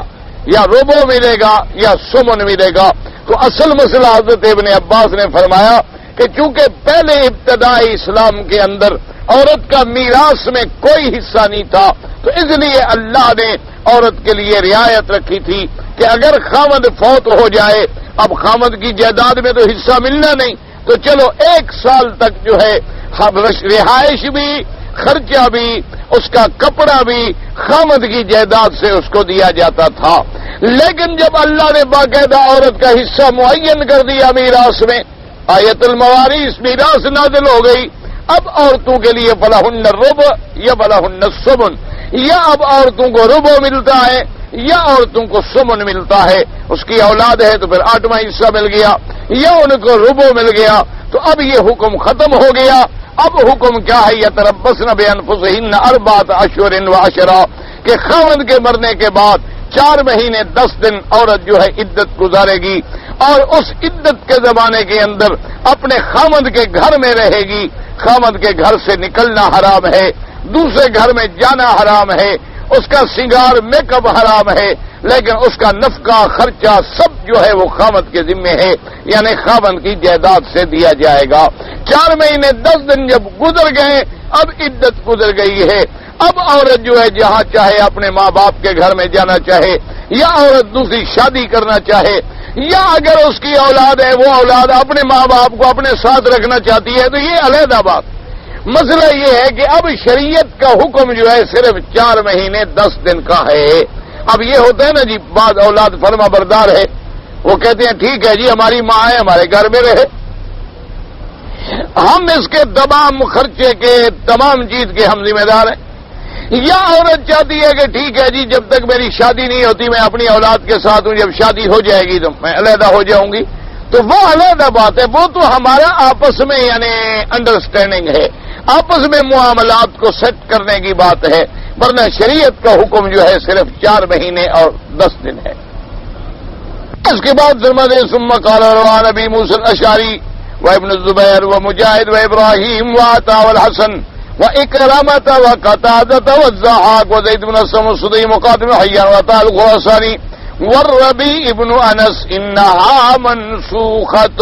یا ربع ملے گا یا سمن ملے گا۔ تو اصل مسئلہ حضرت ابن عباس نے فرمایا کہ چونکہ پہلے ابتدائی اسلام کے اندر عورت کا میراث میں کوئی حصہ نہیں تھا، تو اس لیے اللہ نے عورت کے لیے رعایت رکھی تھی کہ اگر خامد فوت ہو جائے، اب خامد کی جائیداد میں تو حصہ ملنا نہیں، تو چلو 1 سال تک جو ہے رہائش بھی، خرچہ بھی، اس کا کپڑا بھی خامد کی جائیداد سے اس کو دیا جاتا تھا۔ لیکن جب اللہ نے باقاعدہ عورت کا حصہ معین کر دیا میراث میں، آیت الموارث میراث نازل ہو گئی، اب عورتوں کے لیے فلہن الربع یا فلہن الثمن، یا اب عورتوں کو ربع ملتا ہے یا عورتوں کو سمن ملتا ہے، اس کی اولاد ہے تو پھر 8واں حصہ مل گیا یا ان کو ربع مل گیا، تو اب یہ حکم ختم ہو گیا۔ اب حکم کیا ہے؟ یتربصن بانفسہن 4 اشہر و عشرا، کہ خاوند کے مرنے کے بعد 4 مہینے 10 دن عورت جو ہے عدت گزارے گی، اور اس عدت کے زمانے کے اندر اپنے خاوند کے گھر میں رہے گی، خاوند کے گھر سے نکلنا حرام ہے، دوسرے گھر میں جانا حرام ہے، اس کا سنگار میک اپ حرام ہے، لیکن اس کا نفقہ خرچہ سب جو ہے وہ خاوند کے ذمے ہے، یعنی خاوند کی جائیداد سے دیا جائے گا۔ 4 مہینے 10 دن جب گزر گئے، اب عدت گزر گئی ہے، اب عورت جو ہے جہاں چاہے اپنے ماں باپ کے گھر میں جانا چاہے، یا عورت دوسری شادی کرنا چاہے، یا اگر اس کی اولاد ہے وہ اولاد اپنے ماں باپ کو اپنے ساتھ رکھنا چاہتی ہے تو یہ علیحدہ بات۔ مسئلہ یہ ہے کہ اب شریعت کا حکم جو ہے صرف 4 مہینے 10 دن کا ہے۔ اب یہ ہوتا ہے نا جی، بعض اولاد فرما بردار ہے، وہ کہتے ہیں ٹھیک ہے جی ہماری ماں ہے ہمارے گھر میں رہے، ہم اس کے تمام خرچے کے تمام چیز کے ہم ذمہ دار ہیں۔ یا عورت چاہتی ہے کہ ٹھیک ہے جی جب تک میری شادی نہیں ہوتی میں اپنی اولاد کے ساتھ ہوں، جب شادی ہو جائے گی تو میں علیحدہ ہو جاؤں گی، تو وہ علیحدہ بات ہے، وہ تو ہمارا آپس میں یعنی انڈرسٹینڈنگ ہے، آپس میں معاملات کو سیٹ کرنے کی بات ہے، ورنہ شریعت کا حکم جو ہے صرف 4 مہینے اور 10 دن ہے۔ اس کے بعد فرماتے ثم قال روان ابی موسی الاشعری وابن الزبیر ومجاہد وابراہیم وعطاء والحسن وإكرامة وقتادة والضحاك وزيد بن السم الصدي مقاتل حيان وعطاء الخراساني والربيع بن انس انها منسوخة،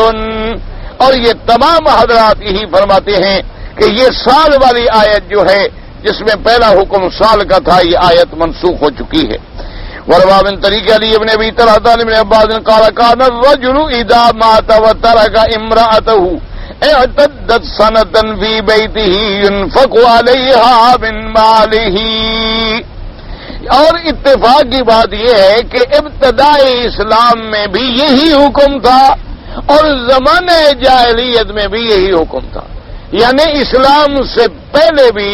اور یہ تمام حضرات یہی فرماتے ہیں کہ یہ سال والی آیت جو ہے جس میں پہلا حکم سال کا تھا، یہ آیت منسوخ ہو چکی ہے۔ وروا من طریق علی ابن ابی طلحہ ابن عباس قال كان الرجل اذا مات وترك امراته اعتدت سنة في بيته ينفق عليها من ماله. اور اتفاق کی بات یہ ہے کہ ابتدائی اسلام میں بھی یہی حکم تھا اور زمانے جاہلیت میں بھی یہی حکم تھا. یعنی اسلام سے پہلے بھی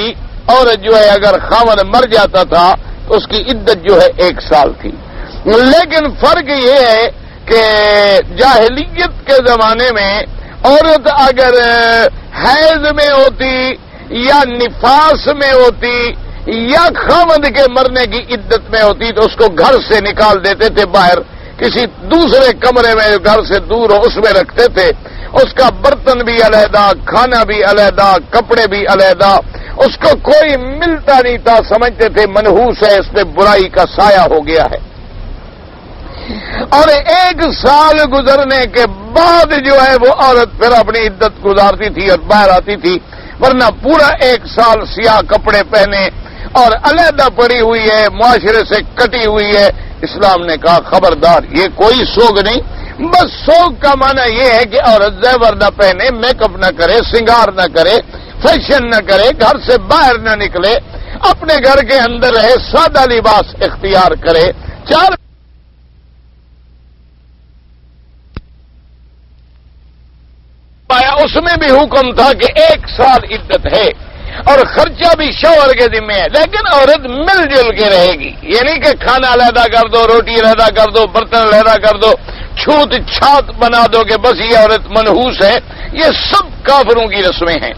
عورت جو ہے اگر خاوند مر جاتا تھا تو اس کی عدت جو ہے 1 سال تھی. لیکن فرق یہ ہے کہ جاہلیت کے زمانے میں عورت اگر حیض میں ہوتی یا نفاس میں ہوتی یا خاوند کے مرنے کی عدت میں ہوتی تو اس کو گھر سے نکال دیتے تھے باہر، کسی دوسرے کمرے میں گھر سے دور ہو اس میں رکھتے تھے. اس کا برتن بھی علیحدہ، کھانا بھی علیحدہ، کپڑے بھی علیحدہ، اس کو کوئی ملتا نہیں تھا. سمجھتے تھے منحوس ہے، اس پہ برائی کا سایہ ہو گیا ہے. اور 1 سال گزرنے کے بعد جو ہے وہ عورت پھر اپنی عدت گزارتی تھی اور باہر آتی تھی، ورنہ پورا 1 سال سیاہ کپڑے پہنے اور علیحدہ پڑی ہوئی ہے، معاشرے سے کٹی ہوئی ہے. اسلام نے کہا خبردار، یہ کوئی سوگ نہیں. بس سوگ کا معنی یہ ہے کہ عورت زیور نہ پہنے، میک اپ نہ کرے، سنگار نہ کرے، فیشن نہ کرے، گھر سے باہر نہ نکلے، اپنے گھر کے اندر رہے، سادہ لباس اختیار کرے. 4 اس میں بھی حکم تھا کہ 1 سال عدت ہے اور خرچہ بھی شوہر کے ذمہ ہے. لیکن عورت مل جل کے رہے گی، یعنی کہ کھانا علیحدہ کر دو، روٹی علیحدہ کر دو، برتن علیحدہ کر دو، چھوت چھات بنا دو کہ بس یہ عورت منحوس ہے. یہ سب کافروں کی رسمیں ہیں،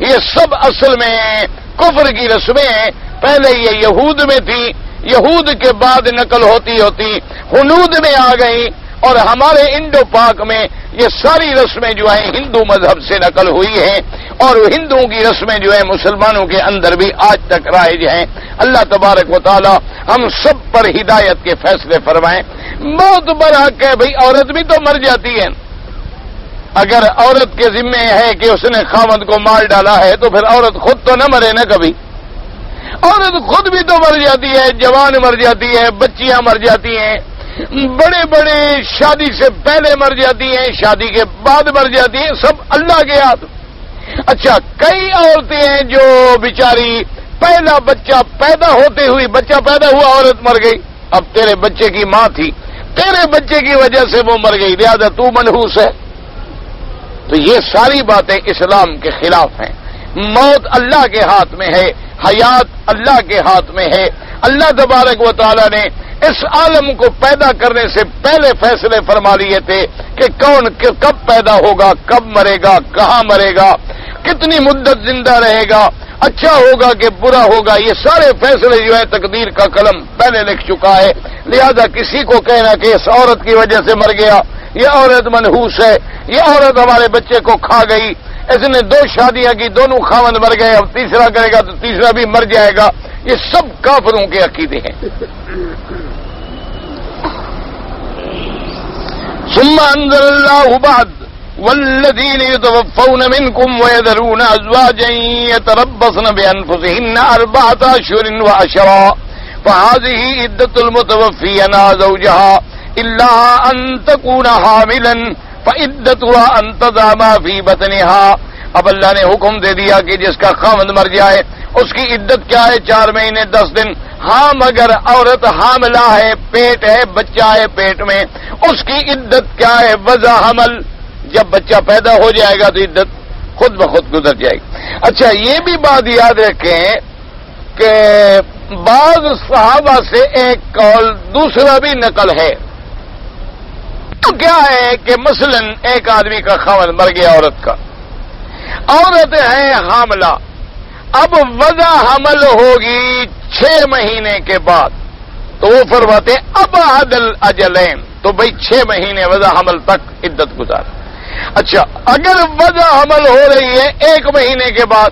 یہ سب اصل میں کفر کی رسمیں ہیں. پہلے یہ یہود میں تھی، یہود کے بعد نقل ہوتی ہوتی ہنود میں آ گئی، اور ہمارے انڈو پاک میں یہ ساری رسمیں جو ہیں ہندو مذہب سے نقل ہوئی ہیں، اور ہندوؤں کی رسمیں جو ہیں مسلمانوں کے اندر بھی آج تک رائج ہیں. اللہ تبارک و تعالی ہم سب پر ہدایت کے فیصلے فرمائیں. موت برحق ہے بھئی، عورت بھی تو مر جاتی ہے. اگر عورت کے ذمے ہے کہ اس نے خاوند کو مار ڈالا ہے تو پھر عورت خود تو نہ مرے نا کبھی. عورت خود بھی تو مر جاتی ہے، جوان مر جاتی ہے، بچیاں مر جاتی ہیں، بڑے بڑے شادی سے پہلے مر جاتی ہیں، شادی کے بعد مر جاتی ہیں، سب اللہ کے ہاتھ. اچھا، کئی عورتیں ہیں جو بیچاری پہلا بچہ پیدا ہوتے ہوئی، بچہ پیدا ہوا عورت مر گئی. اب تیرے بچے کی ماں تھی، تیرے بچے کی وجہ سے وہ مر گئی، لہذا تو منحوس ہے. تو یہ ساری باتیں اسلام کے خلاف ہیں. موت اللہ کے ہاتھ میں ہے، حیات اللہ کے ہاتھ میں ہے. اللہ تبارک و تعالی نے اس عالم کو پیدا کرنے سے پہلے فیصلے فرما لیے تھے کہ کون کب پیدا ہوگا، کب مرے گا، کہاں مرے گا، کتنی مدت زندہ رہے گا، اچھا ہوگا کہ برا ہوگا. یہ سارے فیصلے جو ہے تقدیر کا قلم پہلے لکھ چکا ہے. لہذا کسی کو کہنا کہ اس عورت کی وجہ سے مر گیا، یہ عورت منحوس ہے، یہ عورت ہمارے بچے کو کھا گئی، اس نے 2 شادیاں کی، دونوں خاوند مر گئے، اب تیسرا کرے گا تو تیسرا بھی مر جائے گا، یہ سب کافروں کے عقیدے ہیں. ثم انزل الله بعد والذين يتوفون منكم ويذرون ازواجا يتربصن بانفسهن 4 أشهر و10 فهذه عدة المتوفين زوجها الا ان تكون حاملا فعدتها ان تضع ما في بطنها. اب اللہ نے حکم دے دیا کہ جس کا خاوند مر جائے اس کی عدت کیا ہے؟ 4 مہینے 10 دن. ہاں مگر عورت حاملہ ہے، پیٹ ہے، بچہ ہے پیٹ میں، اس کی عدت کیا ہے؟ وضع حمل. جب بچہ پیدا ہو جائے گا تو عدت خود بخود گزر جائے گی. اچھا، یہ بھی بات یاد رکھیں کہ بعض صحابہ سے ایک قول دوسرا بھی نقل ہے. تو کیا ہے کہ مثلا ایک آدمی کا خاوند مر گیا، عورت کا، عورت ہے حاملہ، اب وضع حمل ہوگی 6 مہینے کے بعد، تو وہ فرماتے ہیں اب عدل اجلین، تو بھئی 6 مہینے وضع حمل تک عدت گزار. اچھا، اگر وضع حمل ہو رہی ہے 1 مہینے کے بعد،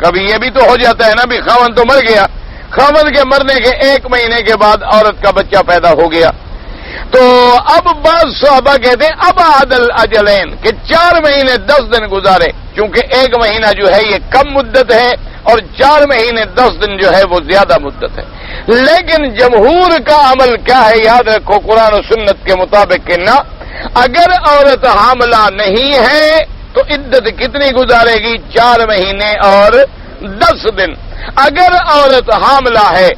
کبھی یہ بھی تو ہو جاتا ہے نا بھی خاوند تو مر گیا، خاوند کے مرنے کے 1 مہینے کے بعد عورت کا بچہ پیدا ہو گیا، تو اب بعض صحابہ کہتے ہیں اب عدل اجلین کہ 4 مہینے 10 دن گزارے، کیونکہ 1 مہینہ جو ہے یہ کم مدت ہے اور 4 مہینے 10 دن جو ہے وہ زیادہ مدت ہے. لیکن جمہور کا عمل کیا ہے؟ یاد رکھو قرآن و سنت کے مطابق کہ نہ، اگر عورت حاملہ نہیں ہے تو عدت کتنی گزارے گی؟ 4 مہینے اور 10 دن۔ اگر عورت حاملہ ہے،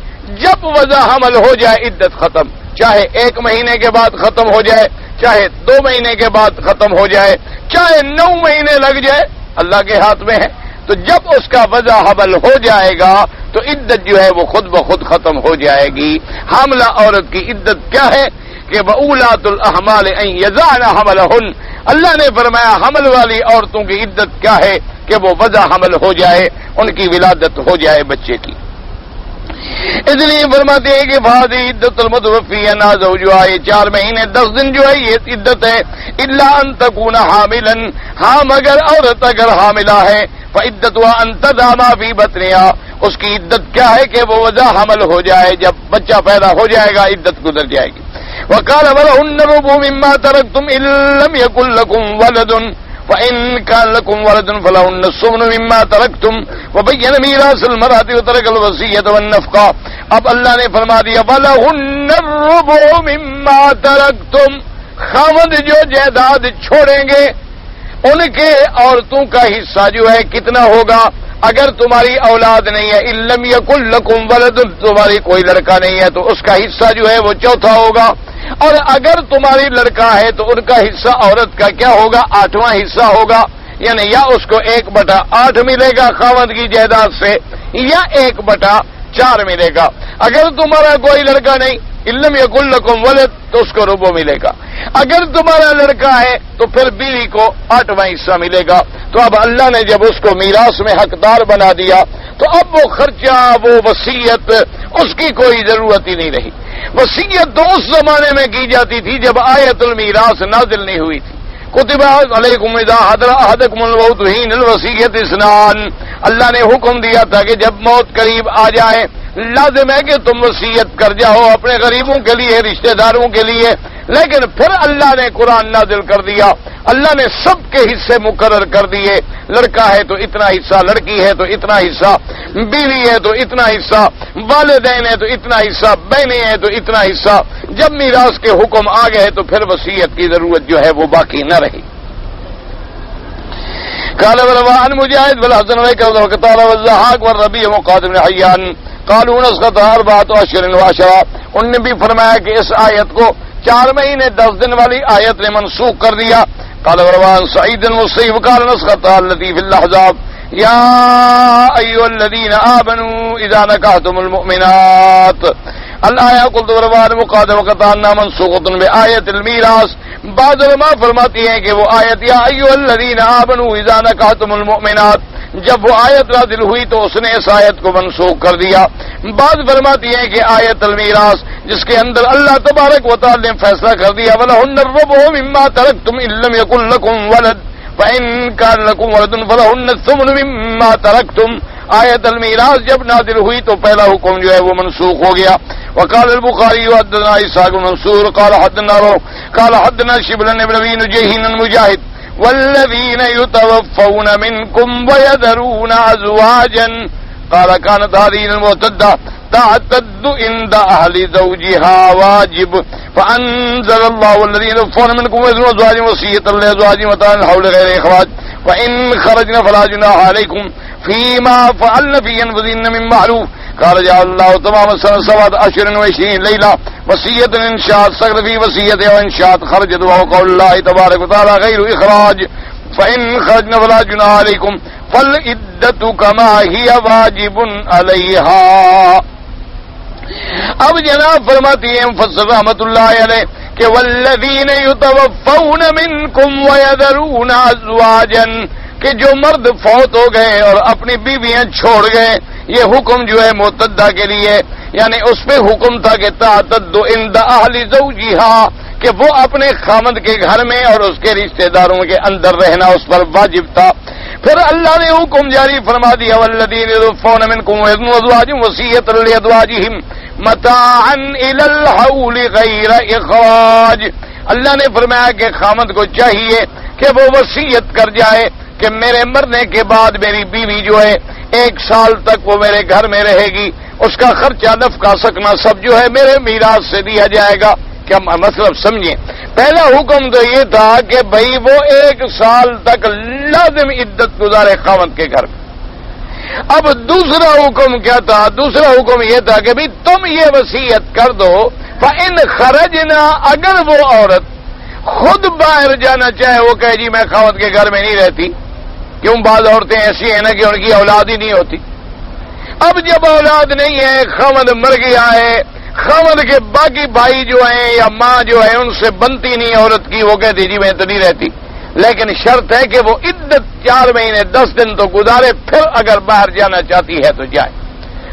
جب وضع حمل ہو جائے عدت ختم، چاہے 1 مہینے کے بعد ختم ہو جائے، چاہے 2 مہینے کے بعد ختم ہو جائے، چاہے 9 مہینے لگ جائے، اللہ کے ہاتھ میں ہے۔ تو جب اس کا وضع حمل ہو جائے گا تو عدت جو ہے وہ خود بخود ختم ہو جائے گی۔ حاملہ عورت کی عدت کیا ہے کہ وَأُولَاتُ الْأَحْمَالِ أَن يَضَعْنَ حَمْلَهُنَّ، اللہ نے فرمایا حمل والی عورتوں کی عدت کیا ہے کہ وہ وضع حمل ہو جائے، ان کی ولادت ہو جائے بچے کی۔ اس لیے فرماتے ہیں کہ فَهَذِهِ عِدَّةُ الْمُتَوَفِّيَ زَوْجُهَا، یہ 4 مہینے 10 دن جو ہے یہ عدت ہے۔ إِلَّا أَن تَكُونَ حَامِلًا، ہاں مگر عورت اگر حاملہ ہے، فَعِدَّتُهَا أَن تَضَعَ مَا فِي بَطْنِهَا، اس کی عدت کیا ہے کہ وہ وضع حمل ہو جائے، جب بچہ پیدا ہو جائے گا عدت گزر جائے گی۔ وَقَالَ وَلَهُنَّ الرُّبُعُ مِمَّا تَرَكْتُمْ إِن لَّمْ يَكُن لَّكُمْ وَلَدٌ فَإِن كَانَ لَكُمْ وَلَدٌ فَلَهُنَّ الثُّمُنُ مِمَّا تَرَكْتُمْ وَبَيَّنَ مِيرَاثَ الْمَرْأَةِ وَتَرَكَ الْوَصِيَّةَ وَالنَّفْقَةَ، اب اللہ نے فرما دیا وَلَهُنَّ الرُّبُعُ مِمَّا تَرَكْتُمْ، خاوند جو جائیداد چھوڑیں گے ان کے عورتوں کا حصہ جو ہے کتنا ہوگا؟ اگر تمہاری اولاد نہیں ہے، إِن لَّمْ يَكُن لَّكُمْ وَلَدٌ، تمہاری کوئی لڑکا نہیں ہے تو اس کا حصہ جو ہے وہ 4 ہوگا، اور اگر تمہاری لڑکا ہے تو ان کا حصہ عورت کا کیا ہوگا؟ 8واں حصہ ہوگا، یعنی یا اس کو 1/8 ملے گا خاوند کی جائیداد سے، یا 1/4 ملے گا۔ اگر تمہارا کوئی لڑکا نہیں، إِن لَّمْ يَكُن لَّكُمْ وَلَدٌ، تو اس کو ربع ملے گا۔ اگر تمہارا لڑکا ہے تو پھر بیوی کو 8واں حصہ ملے گا۔ تو اب اللہ نے جب اس کو میراث میں حقدار بنا دیا تو اب وہ خرچہ، وہ وصیت، اس کی کوئی ضرورت ہی نہیں رہی۔ وصیت تو اس زمانے میں کی جاتی تھی جب آیت المیراث نازل نہیں ہوئی تھی۔ کتب علیکم اذا حضر احدکم الموت حین الوصیۃ اثنان، اللہ نے حکم دیا تھا کہ جب موت قریب آ جائے لازم ہے کہ تم وصیت کر جاؤ اپنے غریبوں کے لیے، رشتہ داروں کے لیے۔ لیکن پھر اللہ نے قرآن نازل کر دیا، اللہ نے سب کے حصے مقرر کر دیے، لڑکا ہے تو اتنا حصہ، لڑکی ہے تو اتنا حصہ، بیوی ہے تو اتنا حصہ، والدین ہے تو اتنا حصہ، بہنیں ہیں تو اتنا حصہ۔ جب میراث کے حکم آ گئے تو پھر وصیت کی ضرورت جو ہے وہ باقی نہ رہی۔ قال وروان مجاہد والحسن وقتال والضحاک والربیع وقاسم بن حیان قالوا نسختها 4 أشهر و10، ان نے بھی فرمایا کہ اس آیت کو 4 مہینے 10 دن والی آیت نے منسوخ کر دیا۔ قال وروان سعید المصیب قال نسختها التي في الأحزاب يا أيها الذين آمنوا إذا نكحتم المؤمنات، الآية قلت وروان مقاد وقتالنا منسوخة بآية الميراث۔ بعض علماء فرماتی ہیں کہ وہ آیت یا ایھا الذین آمنوا اذا نکحتم المؤمنات، جب وہ آیت نازل ہوئی تو اس نے اس آیت کو منسوخ کر دیا۔ بعض فرماتی ہیں کہ آیت المیراث جس کے اندر اللہ تبارک و تعالی نے فیصلہ کر دیا وَلَهُنَّ الرُّبُعُ مِمَّا تَرَكْتُمْ إِن لَّمْ يَكُن لَّكُمْ وَلَدٌ فَإِن كَانَ لَكُمْ وَلَدٌ فَلَهُنَّ الثُّمُنُ مِمَّا تَرَكْتُمْ، آیت المیراث جب نازل ہوئی تو پہلا حکم جو ہے وہ منسوخ ہو گیا۔ وقال البخاری حدثنا اسحاق بن منصور قال حدثنا شبل بن ابي نجيح المجاهد والذين يتوفون منكم ويذرون ازواجا قال كانت هذه المعتدة تعتد عند اهل زوجها واجب فانزل الله والذين يتوفون منكم ويذرون ازواجا وصية لازواجهم متاعا الحول غير اخراج وان خرجنا فلا جناح عليكم فيما فعلن في انفسهن من معروف قال جعل الله تمام السنة 27 ليلة وصية إن شاءت سقط في وصية وإن شاءت خرجت، وهو قول الله تبارك وتعالى غير إخراج فإن خرجنا فلا جناح عليكم فالعدة كما هي واجب عليها۔ اب جناب فرماتی ہیں مفسر رحمت اللہ علیہ کہ والذین یتوفون منکم ویذرون ازواجا، کہ جو مرد فوت ہو گئے اور اپنی بیویاں چھوڑ گئے، یہ حکم جو ہے معتدہ کے لیے، یعنی اس پہ حکم تھا کہ تعتد عند اہل زوجہا، کہ وہ اپنے خامند کے گھر میں اور اس کے رشتہ داروں کے اندر رہنا اس پر واجب تھا۔ پھر اللہ نے حکم جاری فرما دیا والذین یتوفون منکم ویذرون ازواجا وصیۃ لازواجہم متاعا الی الحول غیر اخراج، اللہ نے فرمایا کہ خامند کو چاہیے کہ وہ وصیت کر جائے کہ میرے مرنے کے بعد میری بیوی جو ہے 1 سال تک وہ میرے گھر میں رہے گی، اس کا خرچہ نفقہ سکنا سب جو ہے میرے میراث سے دیا جائے گا. کیا مطلب سمجھیں؟ پہلا حکم تو یہ تھا کہ بھئی وہ 1 سال تک لازم عدت گزارے خاوند کے گھر میں. اب دوسرا حکم کیا تھا؟ دوسرا حکم یہ تھا کہ بھی تم یہ وصیت کر دو فَإِنْ خَرَجْنَا، اگر وہ عورت خود باہر جانا چاہے، وہ کہے جی میں خاوند کے گھر میں نہیں رہتی. کیوں؟ بعض عورتیں ایسی ہیں نا کہ ان کی اولاد ہی نہیں ہوتی. اب جب اولاد نہیں ہے، خاوند مر گیا ہے، خاوند کے باقی بھائی جو ہیں یا ماں جو ہے ان سے بنتی نہیں عورت کی، وہ کہتی جی میں تو نہیں رہتی. لیکن شرط ہے کہ وہ عدت 4 مہینے 10 دن تو گزارے، پھر اگر باہر جانا چاہتی ہے تو جائے.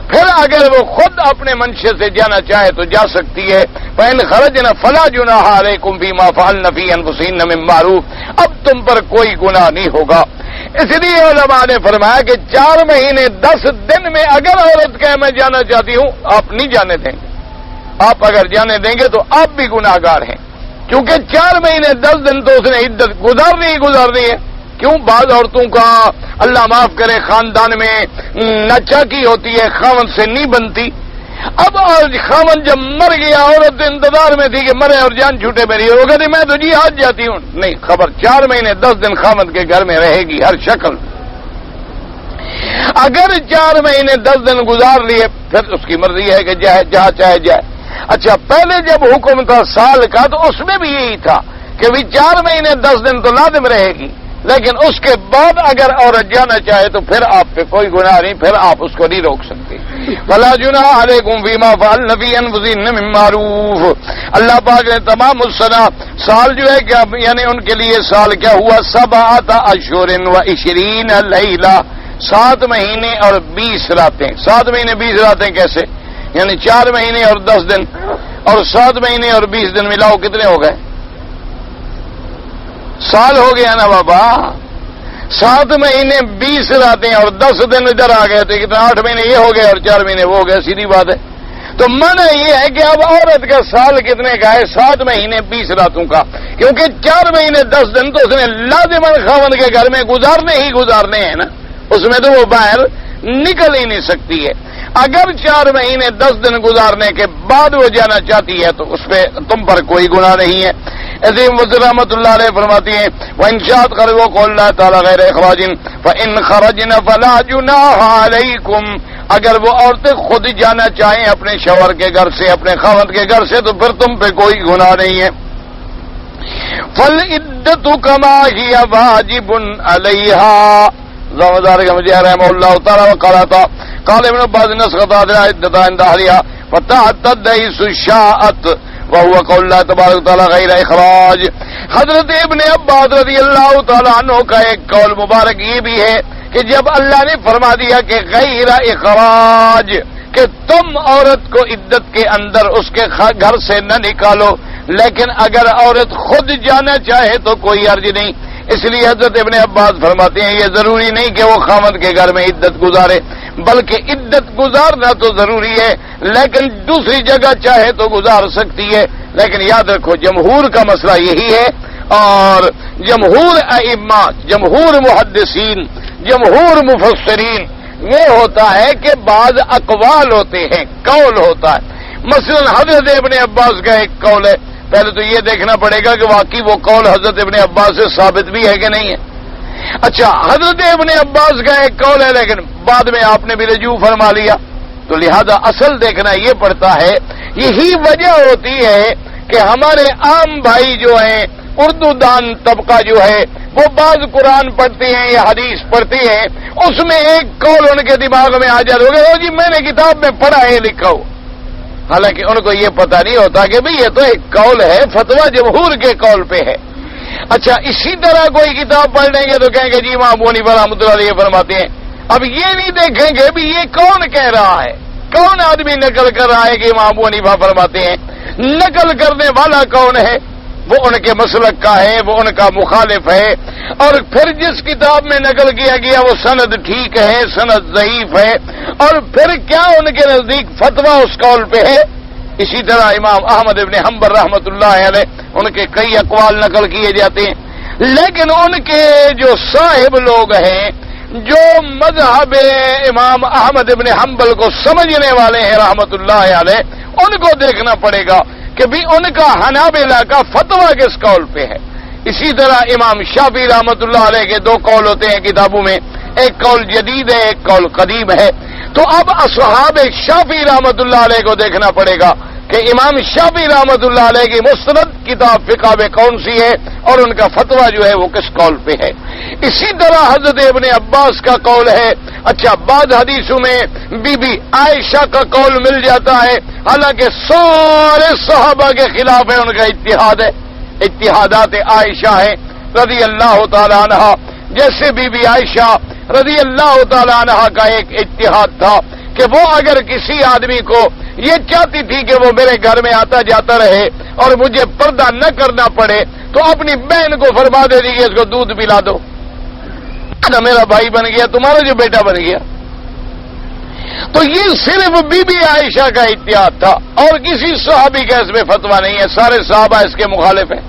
پھر اگر وہ خود اپنے منشے سے جانا چاہے تو جا سکتی ہے. فَإِنْ خَرَجْنَ فَلَا جُنَاحَ عَلَيْكُمْ فِيمَا فَعَلْنَ فِي أَنفُسِهِنَّ مِن مَّعْرُوفٍ، اب تم پر کوئی گناہ نہیں ہوگا. اس لیے علماء نے فرمایا کہ 4 مہینے 10 دن میں اگر عورت کہے میں جانا چاہتی ہوں، آپ نہیں جانے دیں گے. آپ اگر جانے دیں گے تو آپ بھی گناہ گار ہیں، کیونکہ 4 مہینے 10 دن تو اس نے عدت گزارنی ہے. کیوں؟ بعض عورتوں کا اللہ معاف کرے خاندان میں ناچاکی ہوتی ہے، خاوند سے نہیں بنتی. اب خاوند جب مر گیا، عورت انتظار میں تھی کہ مرے اور جان چھوٹے میری، وہ کہتی میں تو جی آج جاتی ہوں. نہیں، خبر 4 مہینے 10 دن خاوند کے گھر میں رہے گی ہر شکل. اگر 4 مہینے 10 دن گزار لیے پھر اس کی مرضی ہے کہ جائے جہاں چاہے جائے. اچھا، پہلے جب حکم تھا سال کا تو اس میں بھی یہی تھا کہ بھی 4 مہینے 10 دن تو لازم رہے گی، لیکن اس کے بعد اگر عورت جانا چاہے تو پھر آپ پہ کوئی گناہ نہیں، پھر آپ اس کو نہیں روک سکتے. فَلَا جُنَاحَ عَلَيْكُمْ فِيمَا فَعَلْنَ فِي أَنفُسِهِنَّ مِن مَّعْرُوفٍ. اللہ پاک نے تمام السنہ، سال جو ہے کیا یعنی ان کے لیے سال کیا ہوا؟ 7 أشهر و20 ليلة، 7 مہینے اور 20 راتیں. 7 مہینے 20 راتیں کیسے؟ یعنی 4 مہینے اور 10 دن اور 7 مہینے اور 20 دن ملاؤ کتنے ہو گئے؟ سال ہو گیا نا بابا. 7 مہینے 20 راتیں اور 10 دن ادھر آ گئے تو کتنا؟ 8 مہینے یہ ہو گئے اور 4 مہینے وہ ہو گئے. سیدھی بات ہے. تو معنی یہ ہے کہ اب عورت کا سال کتنے کا ہے؟ 7 مہینے 20 راتوں کا، کیونکہ 4 مہینے 10 دن تو اس نے لازماً خاوند کے گھر میں گزارنے ہیں نا، اس میں تو وہ باہر نکل ہی نہیں سکتی ہے. اگر 4 مہینے 10 دن گزارنے کے بعد وہ جانا چاہتی ہے تو اس پہ تم پر کوئی گناہ نہیں ہے. عظیم وزیر رحمۃ اللہ علیہ فرماتی ہیں وَإِنْ شَاءَتْ خَرَجُوا قَالَ اللَّهُ تَعَالَى غَيْرَ إِخْرَاجٍ فَإِنْ خَرَجْنَ فَلَا جُنَاحَ عَلَيْكُمْ. اگر وہ عورتیں خود جانا چاہیں اپنے شوہر کے گھر سے، اپنے خاوند کے گھر سے، تو پھر تم پہ کوئی گناہ نہیں ہے. فَالْعِدَّةُ كَمَا هِيَ وَاجِبٌ عَلَيْهَا. زمدار کا مجھے رحمہ اللہ تعالیٰ وقالا تھا قال ابن عباس نسخت عدت عند اہلیہ فتعتد حیث شاءت وهو قول اللہ تبارک تعالیٰ غیر اخراج. حضرت ابن عباس رضی اللہ تعالیٰ عنہ کا ایک قول مبارک یہ بھی ہے کہ جب اللہ نے فرما دیا کہ غیر اخراج، کہ تم عورت کو عدت کے اندر اس کے گھر سے نہ نکالو، لیکن اگر عورت خود جانا چاہے تو کوئی حرج نہیں. اس لیے حضرت ابن عباس فرماتے ہیں یہ ضروری نہیں کہ وہ خاوند کے گھر میں عدت گزارے، بلکہ عدت گزارنا تو ضروری ہے، لیکن دوسری جگہ چاہے تو گزار سکتی ہے. لیکن یاد رکھو جمہور کا مسئلہ یہی ہے، اور جمہور ائمہ، جمہور محدثین، جمہور مفسرین یہ ہوتا ہے کہ بعض اقوال ہوتے ہیں، قول ہوتا ہے. مثلا حضرت ابن عباس کا ایک قول ہے، پہلے تو یہ دیکھنا پڑے گا کہ واقعی وہ قول حضرت ابن عباس سے ثابت بھی ہے کہ نہیں ہے. اچھا، حضرت ابن عباس کا ایک قول ہے لیکن بعد میں آپ نے بھی رجوع فرما لیا، تو لہذا اصل دیکھنا یہ پڑتا ہے. یہی وجہ ہوتی ہے کہ ہمارے عام بھائی جو ہیں، اردو دان طبقہ جو ہے، وہ بعض قرآن پڑھتے ہیں یا حدیث پڑھتے ہیں، اس میں ایک قول ان کے دماغ میں آ جاتا ہوگا جی میں نے کتاب میں پڑھا ہے لکھا ہو، حالانکہ ان کو یہ پتہ نہیں ہوتا کہ بھئی یہ تو ایک قول ہے، فتویٰ جمہور کے قول پہ ہے. اچھا، اسی طرح کوئی کتاب پڑھ لیں گے تو کہیں گے جی امام ابو حنیفہ رحمۃ اللہ علیہ فرماتے ہیں. اب یہ نہیں دیکھیں گے بھی یہ کون کہہ رہا ہے، کون آدمی نقل کر رہا ہے کہ امام ابو حنیفہ فرماتے ہیں. نقل کرنے والا کون ہے؟ وہ ان کے مسلک کا ہے، وہ ان کا مخالف ہے. اور پھر جس کتاب میں نقل کیا گیا وہ سند ٹھیک ہے، سند ضعیف ہے، اور پھر کیا ان کے نزدیک فتویٰ اس قول پہ ہے. اسی طرح امام احمد ابن حنبل رحمۃ اللہ علیہ ان کے کئی اقوال نقل کیے جاتے ہیں، لیکن ان کے جو صاحب لوگ ہیں جو مذہب امام احمد ابن حنبل کو سمجھنے والے ہیں رحمت اللہ علیہ، ان کو دیکھنا پڑے گا کہ بھی ان کا حنابلہ کا فتویٰ کس قول پہ ہے۔ اسی طرح امام شافعی رحمت اللہ علیہ کے دو قول ہوتے ہیں کتابوں میں، ایک قول جدید ہے، ایک قول قدیم ہے۔ تو اب اصحاب شافعی رحمت اللہ علیہ کو دیکھنا پڑے گا کہ امام شافعی رحمت اللہ علیہ کی مستند کتاب فقہ میں کون سی ہے اور ان کا فتویٰ جو ہے وہ کس قول پہ ہے۔ اسی طرح حضرت ابن عباس کا قول ہے۔ اچھا، بعض حدیثوں میں بی بی عائشہ کا قول مل جاتا ہے، حالانکہ سارے صحابہ کے خلاف ہے، ان کا اتحاد ہے، اتحادات عائشہ ہے رضی اللہ تعالی عنہ۔ جیسے بی بی عائشہ رضی اللہ تعالی عنہ کا ایک اتحاد تھا کہ وہ اگر کسی آدمی کو یہ چاہتی تھی کہ وہ میرے گھر میں آتا جاتا رہے اور مجھے پردہ نہ کرنا پڑے تو اپنی بہن کو فرما دے دی کہ اس کو دودھ پلا دو، نہ میرا بھائی بن گیا، تمہارا جو بیٹا بن گیا۔ تو یہ صرف بی بی عائشہ کا اتحاد تھا اور کسی صحابی کا اس میں فتویٰ نہیں ہے، سارے صحابہ اس کے مخالف ہیں۔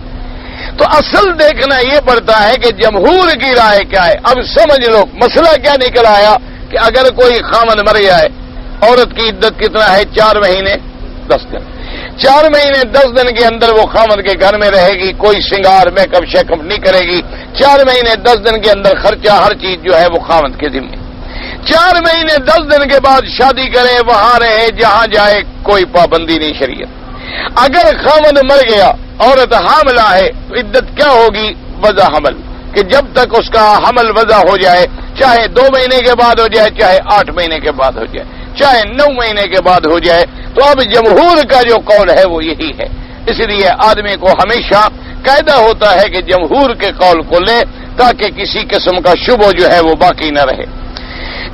تو اصل دیکھنا یہ پڑتا ہے کہ جمہور کی رائے کیا ہے۔ اب سمجھ لو مسئلہ کیا نکل آیا کہ اگر کوئی خامن مر جائے، عورت کی عدت کتنا ہے؟ 4 مہینے 10 دن۔ 4 مہینے 10 دن کے اندر وہ خامن کے گھر میں رہے گی، کوئی سنگار میک اپ شیک اپ نہیں کرے گی۔ 4 مہینے 10 دن کے اندر خرچہ ہر چیز جو ہے وہ خامن کے ذمہ۔ 4 مہینے 10 دن کے بعد شادی کرے، وہاں رہے، جہاں جائے، کوئی پابندی نہیں شریعت۔ اگر خامن مر گیا، عورت حاملہ ہے، تو عدت کیا ہوگی؟ وضع حمل، کہ جب تک اس کا حمل وضع ہو جائے، چاہے 2 مہینے کے بعد ہو جائے، چاہے 8 مہینے کے بعد ہو جائے، چاہے 9 مہینے کے بعد ہو جائے۔ تو اب جمہور کا جو قول ہے وہ یہی ہے۔ اس لیے آدمی کو ہمیشہ قاعدہ ہوتا ہے کہ جمہور کے قول کو لے تاکہ کسی قسم کا شبہ جو ہے وہ باقی نہ رہے۔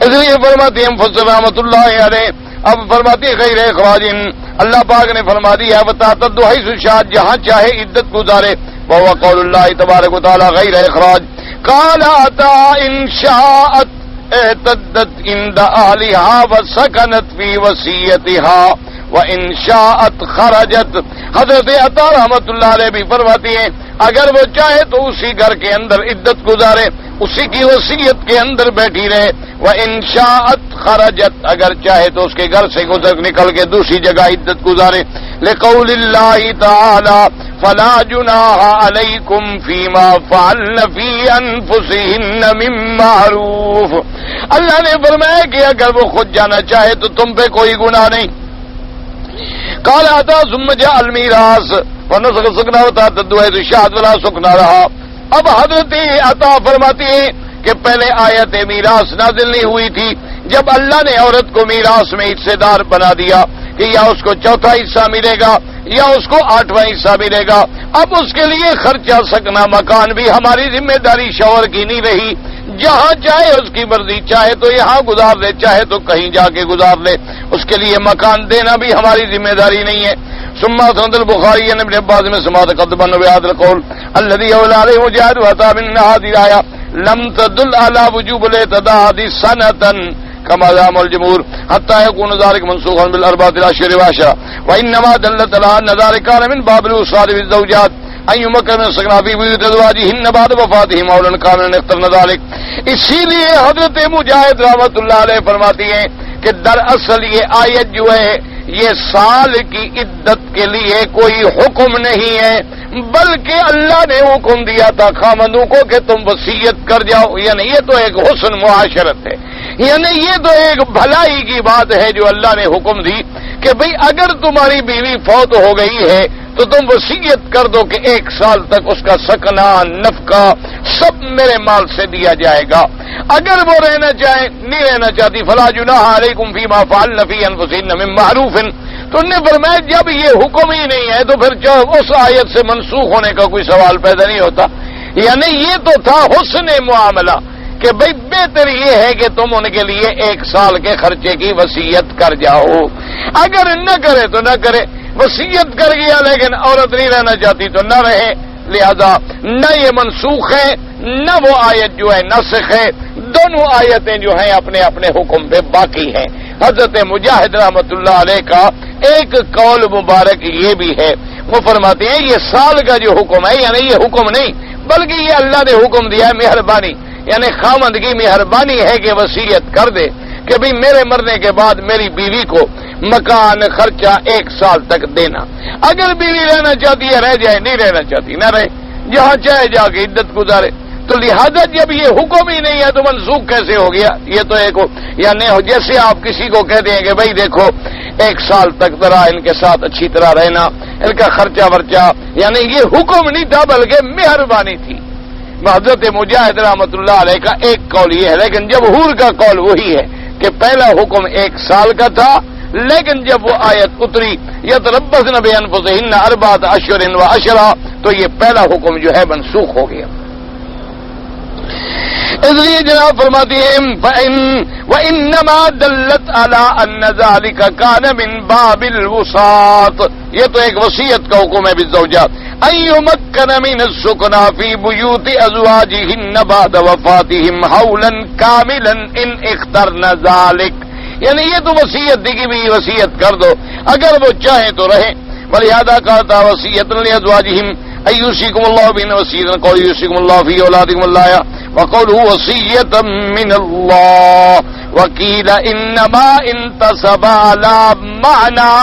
اس لیے فرماتے ہیں مفسر رحمۃ اللہ علیہ، اب فرماتی غیر اخراج، اللہ پاک نے فرما دیا ہے وتعتد حیث شاء، جہاں چاہے عدت گزارے، وهو قول اللہ تبارک و تعالی غیر اخراج، قال عطا ان شاءت اعتدت عند اهلها وسكنت في وصيتها وان شاءت خرجت۔ حضرت عطا رحمۃ اللہ علیہ بھی فرماتی ہیں اگر وہ چاہے تو اسی گھر کے اندر عدت گزارے، اسی کی وصیت کے اندر بیٹھی رہے، وان شاءت خرجت، اگر چاہے تو اس کے گھر سے نکل کے دوسری جگہ عدت گزارے۔ لقول اللہ تعالی فلا جناح علیکم فیما فعلن فی انفسہن من معروف، اللہ نے فرمایا کہ اگر وہ خود جانا چاہے تو تم پہ کوئی گناہ نہیں۔ قال عطا ثم جاء المیراث ونسخ سکنا ہوتا تدویت شاہد ولا سکنا رہا۔ اب حضرت عطا فرماتی ہیں کہ پہلے آیت میراث نازل نہیں ہوئی تھی، جب اللہ نے عورت کو میراث میں حصے دار بنا دیا کہ یا اس کو 4واں حصہ ملے گا یا اس کو 8واں حصہ ملے گا، اب اس کے لیے خرچہ سکنا مکان بھی ہماری ذمہ داری شوہر کی نہیں رہی، جہاں چاہے اس کی مرضی، چاہے تو یہاں گزار لے، چاہے تو کہیں جا کے گزار لے، اس کے لیے مکان دینا بھی ہماری ذمہ داری نہیں ہے۔ ثم سند البخاری عن ابن عباس میں سماعت قدم بهذا القول الذي اولى عليه مجاهد وعطا من هذه الايه لم تدل على وجوب الاعتداء سنه كما زعم الجمهور حتى يكون ذلك منسوخا بالاربعه الاشهر وعشرة، وانما دلت على ان ذلك كان من باب الوصال بالزوجات ان يمكن من سكن في بيوت ازواجهن بعد وفاتهم اولا كاملا اخترن ذلك۔ اسی لیے حضرت مجاہد رحمۃ اللہ علیہ فرماتی ہیں کہ دراصل یہ آیت جو ہے یہ سال کی عدت کے لیے کوئی حکم نہیں ہے، بلکہ اللہ نے حکم دیا تھا خامندوں کو کہ تم وصیت کر جاؤ، یعنی یہ تو ایک حسن معاشرت ہے، یعنی یہ تو ایک بھلائی کی بات ہے جو اللہ نے حکم دی کہ بھئی اگر تمہاری بیوی فوت ہو گئی ہے تو تم وصیت کر دو کہ 1 سال تک اس کا سکنا، نفقہ سب میرے مال سے دیا جائے گا۔ اگر وہ رہنا چاہے، نہیں رہنا چاہتی، فلا جناح علیکم فیما فعلن فی انفسہن من معروف، تو انہوں نے فرمایا جب یہ حکم ہی نہیں ہے تو پھر اس آیت سے منسوخ ہونے کا کوئی سوال پیدا نہیں ہوتا۔ یعنی یہ تو تھا حسن معاملہ کہ بھئی بہتر یہ ہے کہ تم ان کے لیے 1 سال کے خرچے کی وصیت کر جاؤ، اگر نہ کرے تو نہ کرے، وصیت کر گیا لیکن عورت نہیں رہنا چاہتی تو نہ رہے، لہذا نہ یہ منسوخ ہے نہ وہ آیت جو ہے ناسخ ہے، دونوں آیتیں جو ہیں اپنے اپنے حکم پہ باقی ہیں۔ حضرت مجاہد رحمۃ اللہ علیہ کا ایک قول مبارک یہ بھی ہے، وہ فرماتے ہیں یہ سال کا جو حکم ہے یعنی یہ حکم نہیں بلکہ یہ اللہ نے حکم دیا ہے، مہربانی یعنی خاوند کی مہربانی ہے کہ وصیت کر دے کہ بھئی میرے مرنے کے بعد میری بیوی کو مکان خرچہ 1 سال تک دینا. اگر بیوی رہنا چاہتی ہے رہ جائے، نہیں رہنا چاہتی نہ رہے، جہاں چاہے جا کے عدت گزارے. تو لہذا جب یہ حکم ہی نہیں ہے تو منسوخ کیسے ہو گیا؟ یہ تو ایک یعنی جیسے آپ کسی کو کہہ دیں کہ بھائی دیکھو 1 سال تک ذرا ان کے ساتھ اچھی طرح رہنا، ان کا خرچہ ورچہ، یعنی یہ حکم نہیں تھا بلکہ مہربانی تھی. حضرت مجاہد رحمۃ اللہ علیہ کا ایک قول یہ ہے، لیکن جمہور کا قول وہی ہے کہ پہلا حکم 1 سال کا تھا، لیکن جب وہ آیت اتری یتربصن بانفسہن 4 اشہر و عشرا تو یہ پہلا حکم جو ہے منسوخ ہو گیا. اس لیے جناب فرماتی ہیں وَإِنَّمَا دَلَّتْ عَلَىٰ أَنَّ ذَلِكَ كَانَ مِن بَابِ الْوُصَاطِ. یہ تو ایک وصیت کا حکم ہے بالزوجات. أَن يُمَكَّنَ مِنَ السُّكْنَىٰ فِي بُيُوتِ أَزْوَاجِهِنَّ بَعْدَ وَفَاتِهِمْ حَوْلًا كَامِلًا إِنْ اخْتَرْنَ ذَلِكَ. یعنی یہ تو وصیت دی کہ بھی وصیت کر دو اگر وہ چاہیں تو رہیں. وَلِهَٰذَا قَالَ وَصِيَّةً لِأَزْوَاجِهِمْ أَن يُوصِيكُمُ اللَّهُ بِهِنَّ وَصِيًّا قَوْلُ يُوصِيكُمُ اللَّهُ فِي أَوْلَادِكُمُ الآيَةُ وَقَوْلُهُ وَصِيَّةً مِّنَ اللَّهِ وَقِيلَ إِنَّمَا انتَصَبَ عَلَىٰ مَعْنَىٰ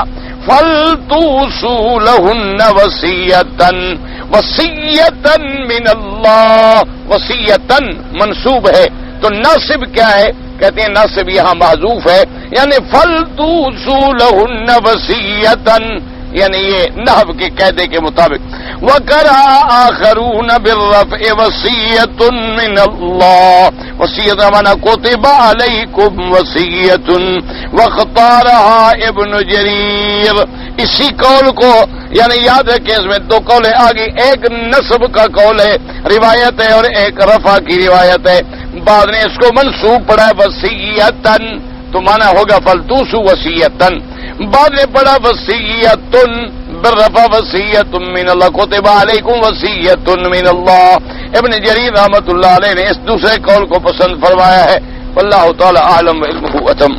فَلْتُوصُوا لَهُنَّ وَصِيَّةً مِّنَ اللَّهِ. وصیۃً منصوب ہے تو ناصب کیا ہے؟ کہتے ہیں ناصب یہاں محذوف ہے، یعنی فَلْتُوصُوا لَهُنَّ وَصِيَّةً، یعنی یہ نحو کے قاعدے کے مطابق. وَقَرَأَ آخَرُونَ بِالرَّفْعِ وَصِيَّةٌ مِّنَ اللَّهِ. وصیت معنی كُتِبَ عَلَيْكُمْ وَصِيَّةٌ وَاخْتَارَهَا ابن جریر. اسی قول کو یعنی یاد رکھیں، اس میں 2 قول آگے، ایک نصب کا قول ہے روایت ہے اور ایک رفع کی روایت ہے. بعد نے اس کو منصوب پڑھا ہے وصیۃً تو معنی ہوگا فلتوسو وصیۃً. بعد نے پڑھا وصیۃ بالرفع وصیۃ من اللہ کتب علیکم وصیۃ من اللہ. ابن جریر رحمۃ اللہ علیہ نے اس دوسرے قول کو پسند فرمایا ہے. واللہ تعالی اعلم وعلمہ اتم.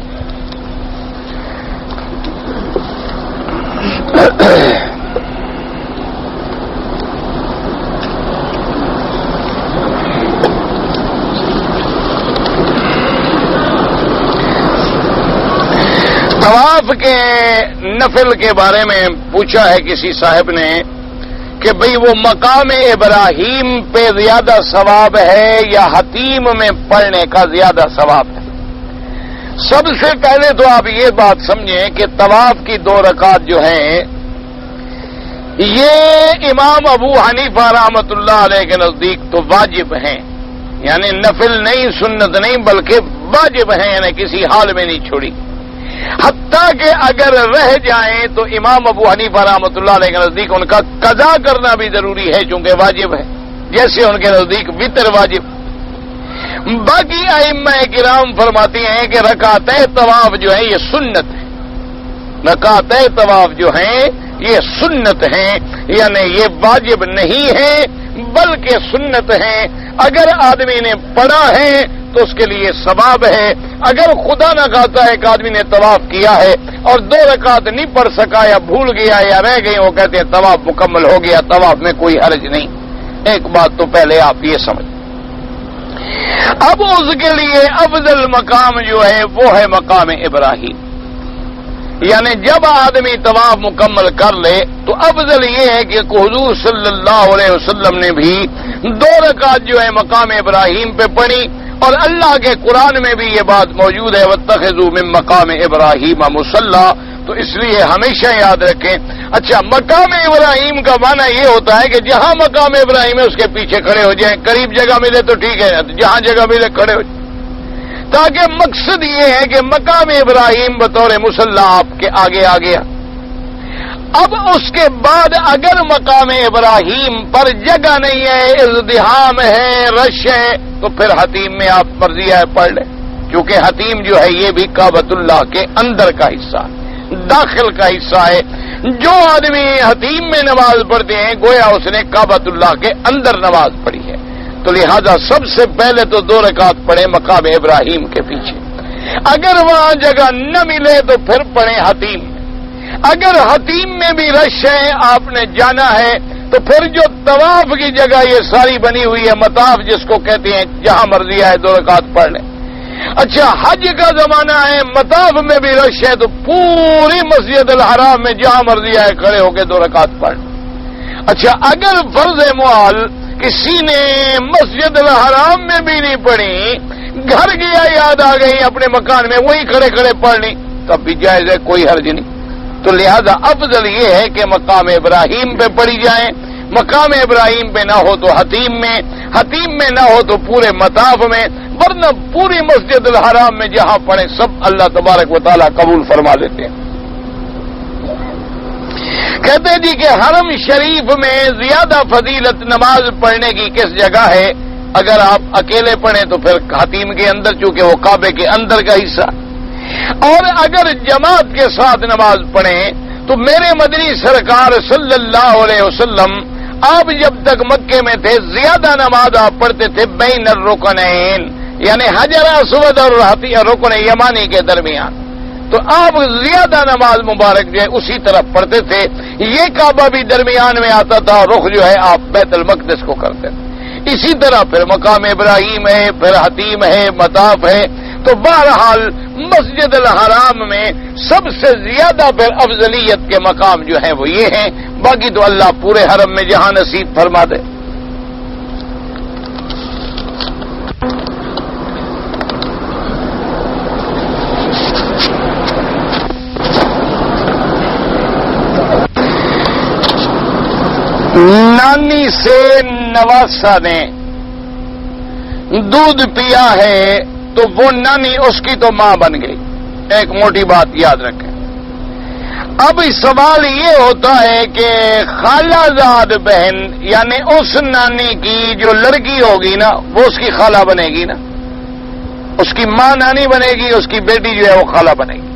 طواف کے نفل کے بارے میں پوچھا ہے کسی صاحب نے کہ بھئی وہ مقام ابراہیم پہ زیادہ ثواب ہے یا حتیم میں پڑھنے کا زیادہ ثواب ہے. سب سے پہلے تو آپ یہ بات سمجھیں کہ طواف کی 2 رکعت جو ہیں یہ امام ابو حنیفہ رحمۃ اللہ علیہ کے نزدیک تو واجب ہیں، یعنی نفل نہیں، سنت نہیں، بلکہ واجب ہیں، یعنی کسی حال میں نہیں چھوڑی. حتیٰ کہ اگر رہ جائیں تو امام ابو حنیفہ رحمۃ اللہ علیہ کے نزدیک ان کا قضا کرنا بھی ضروری ہے چونکہ واجب ہے، جیسے ان کے نزدیک وتر واجب. باقی ائمہ کرام فرماتے ہیں کہ رکعتیں طواف جو ہیں یہ سنت ہے. رکعتیں طواف جو ہیں یہ سنت ہیں، یعنی یہ واجب نہیں ہیں بلکہ سنت ہیں. اگر آدمی نے پڑھا ہے تو اس کے لیے ثواب ہے. اگر خدا نہ خواستہ ایک آدمی نے طواف کیا ہے اور 2 رکعت نہیں پڑھ سکا یا بھول گیا یا رہ گئی، وہ کہتے ہیں طواف مکمل ہو گیا، طواف میں کوئی حرج نہیں. ایک بات تو پہلے آپ یہ سمجھ. اب اس کے لیے افضل مقام جو ہے وہ ہے مقام ابراہیم. یعنی جب آدمی طواف مکمل کر لے تو افضل یہ ہے کہ حضور صلی اللہ علیہ وسلم نے بھی 2 رکعت جو ہے مقام ابراہیم پہ پڑھی، اور اللہ کے قرآن میں بھی یہ بات موجود ہے وَاتَّخِذُوا مِن مَّقَامِ إِبْرَاهِيمَ مُصَلًّى. تو اس لیے ہمیشہ یاد رکھیں. اچھا، مقام ابراہیم کا معنی یہ ہوتا ہے کہ جہاں مقام ابراہیم ہے اس کے پیچھے کھڑے ہو جائیں. قریب جگہ ملے تو ٹھیک ہے، جہاں جگہ ملے کھڑے ہو جائیں، تاکہ مقصد یہ ہے کہ مقام ابراہیم بطور مصلی آپ کے آگے آ گیا. اب اس کے بعد اگر مقام ابراہیم پر جگہ نہیں ہے، ازدحام ہے، رش ہے، تو پھر حتیم میں آپ مرضی ہے پڑھ لیں، کیونکہ حتیم جو ہے یہ بھی کعبۃ اللہ کے اندر کا حصہ ہے، داخل کا حصہ ہے. جو آدمی حتیم میں نماز پڑھتے ہیں گویا اس نے کعبۃ اللہ کے اندر نماز پڑھی ہے. تو لہذا سب سے پہلے تو 2 رکعت پڑھیں مقام ابراہیم کے پیچھے. اگر وہاں جگہ نہ ملے تو پھر پڑھیں حتیم. اگر حتیم میں بھی رش ہے، آپ نے جانا ہے، تو پھر جو طواف کی جگہ یہ ساری بنی ہوئی ہے مطاف جس کو کہتے ہیں، جہاں مرضی آئے 2 رکعت پڑھ لیں۔ اچھا حج کا زمانہ ہے، مطاف میں بھی رش ہے، تو پوری مسجد الحرام میں جہاں مرضی آئے کھڑے ہو کے 2 رکعت پڑھ لیں۔ اچھا اگر فرض محال کسی نے مسجد الحرام میں بھی نہیں پڑھی، گھر گیا یاد آ گئی اپنے مکان میں وہی کھڑے کھڑے پڑھ لی، تب بھی جائز ہے، کوئی حرج نہیں۔ تو لہذا افضل یہ ہے کہ مقام ابراہیم پہ پڑھی جائیں، مقام ابراہیم پہ نہ ہو تو حتیم میں نہ ہو تو پورے مطاف میں، ورنہ پوری مسجد الحرام میں جہاں پڑھیں سب اللہ تبارک و تعالیٰ قبول فرما لیتے ہیں۔ کہتے ہیں جی کہ حرم شریف میں زیادہ فضیلت نماز پڑھنے کی کس جگہ ہے؟ اگر آپ اکیلے پڑھیں تو پھر حتیم کے اندر، چونکہ وہ کعبے کے اندر کا حصہ، اور اگر جماعت کے ساتھ نماز پڑھیں تو میرے مدنی سرکار صلی اللہ علیہ وسلم آپ جب تک مکے میں تھے زیادہ نماز آپ پڑھتے تھے بین الرکنین، یعنی حجر اسود اور رکن یمانی کے درمیان، تو آپ زیادہ نماز مبارک جو ہے اسی طرف پڑھتے تھے۔ یہ کعبہ بھی درمیان میں آتا تھا، رخ جو ہے آپ بیت المقدس کو کرتے تھے۔ اسی طرح پھر مقام ابراہیم ہے، پھر حتیم ہے، مطاف ہے۔ تو بہرحال مسجد الحرام میں سب سے زیادہ پھر افضلیت کے مقام جو ہیں وہ یہ ہیں، باقی تو اللہ پورے حرم میں جہاں نصیب فرما دے۔ نانی سے نواسا نے دودھ پیا ہے تو وہ نانی اس کی تو ماں بن گئی، ایک موٹی بات یاد رکھیں۔ اب سوال یہ ہوتا ہے کہ خالہ زاد بہن یعنی اس نانی کی جو لڑکی ہوگی نا وہ اس کی خالہ بنے گی نا، اس کی ماں نانی بنے گی، اس کی بیٹی جو ہے وہ خالہ بنے گی۔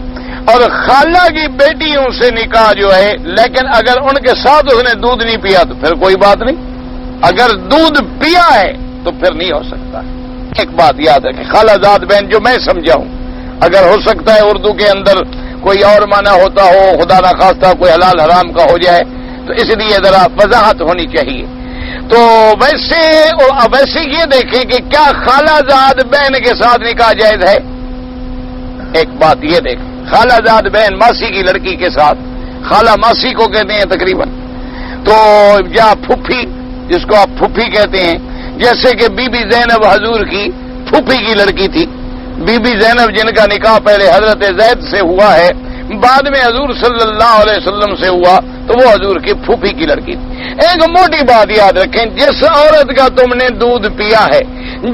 اور خالہ کی بیٹیوں سے نکاح جو ہے، لیکن اگر ان کے ساتھ اس نے دودھ نہیں پیا تو پھر کوئی بات نہیں، اگر دودھ پیا ہے تو پھر نہیں ہو سکتا۔ ایک بات یاد رکھیں، خالہ زاد بہن جو میں سمجھا ہوں، اگر ہو سکتا ہے اردو کے اندر کوئی اور معنی ہوتا ہو، خدا نہ خواستہ کوئی حلال حرام کا ہو جائے، تو اس لیے ذرا وضاحت ہونی چاہیے۔ تو ویسے یہ دیکھیں کہ کیا خالہ زاد بہن کے ساتھ نکاح جائز ہے؟ ایک بات یہ دیکھیں، خالہ زاد بہن ماسی کی لڑکی کے ساتھ، خالہ ماسی کو کہتے ہیں تقریباً، تو یا پھپھی جس کو آپ پھپھی کہتے ہیں، جیسے کہ بی بی زینب حضور کی پھپھی کی لڑکی تھی، بی بی زینب جن کا نکاح پہلے حضرت زید سے ہوا ہے، بعد میں حضور صلی اللہ علیہ وسلم سے ہوا، تو وہ حضور کی پھوپھی کی لڑکی تھی۔ ایک موٹی بات یاد رکھیں، جس عورت کا تم نے دودھ پیا ہے،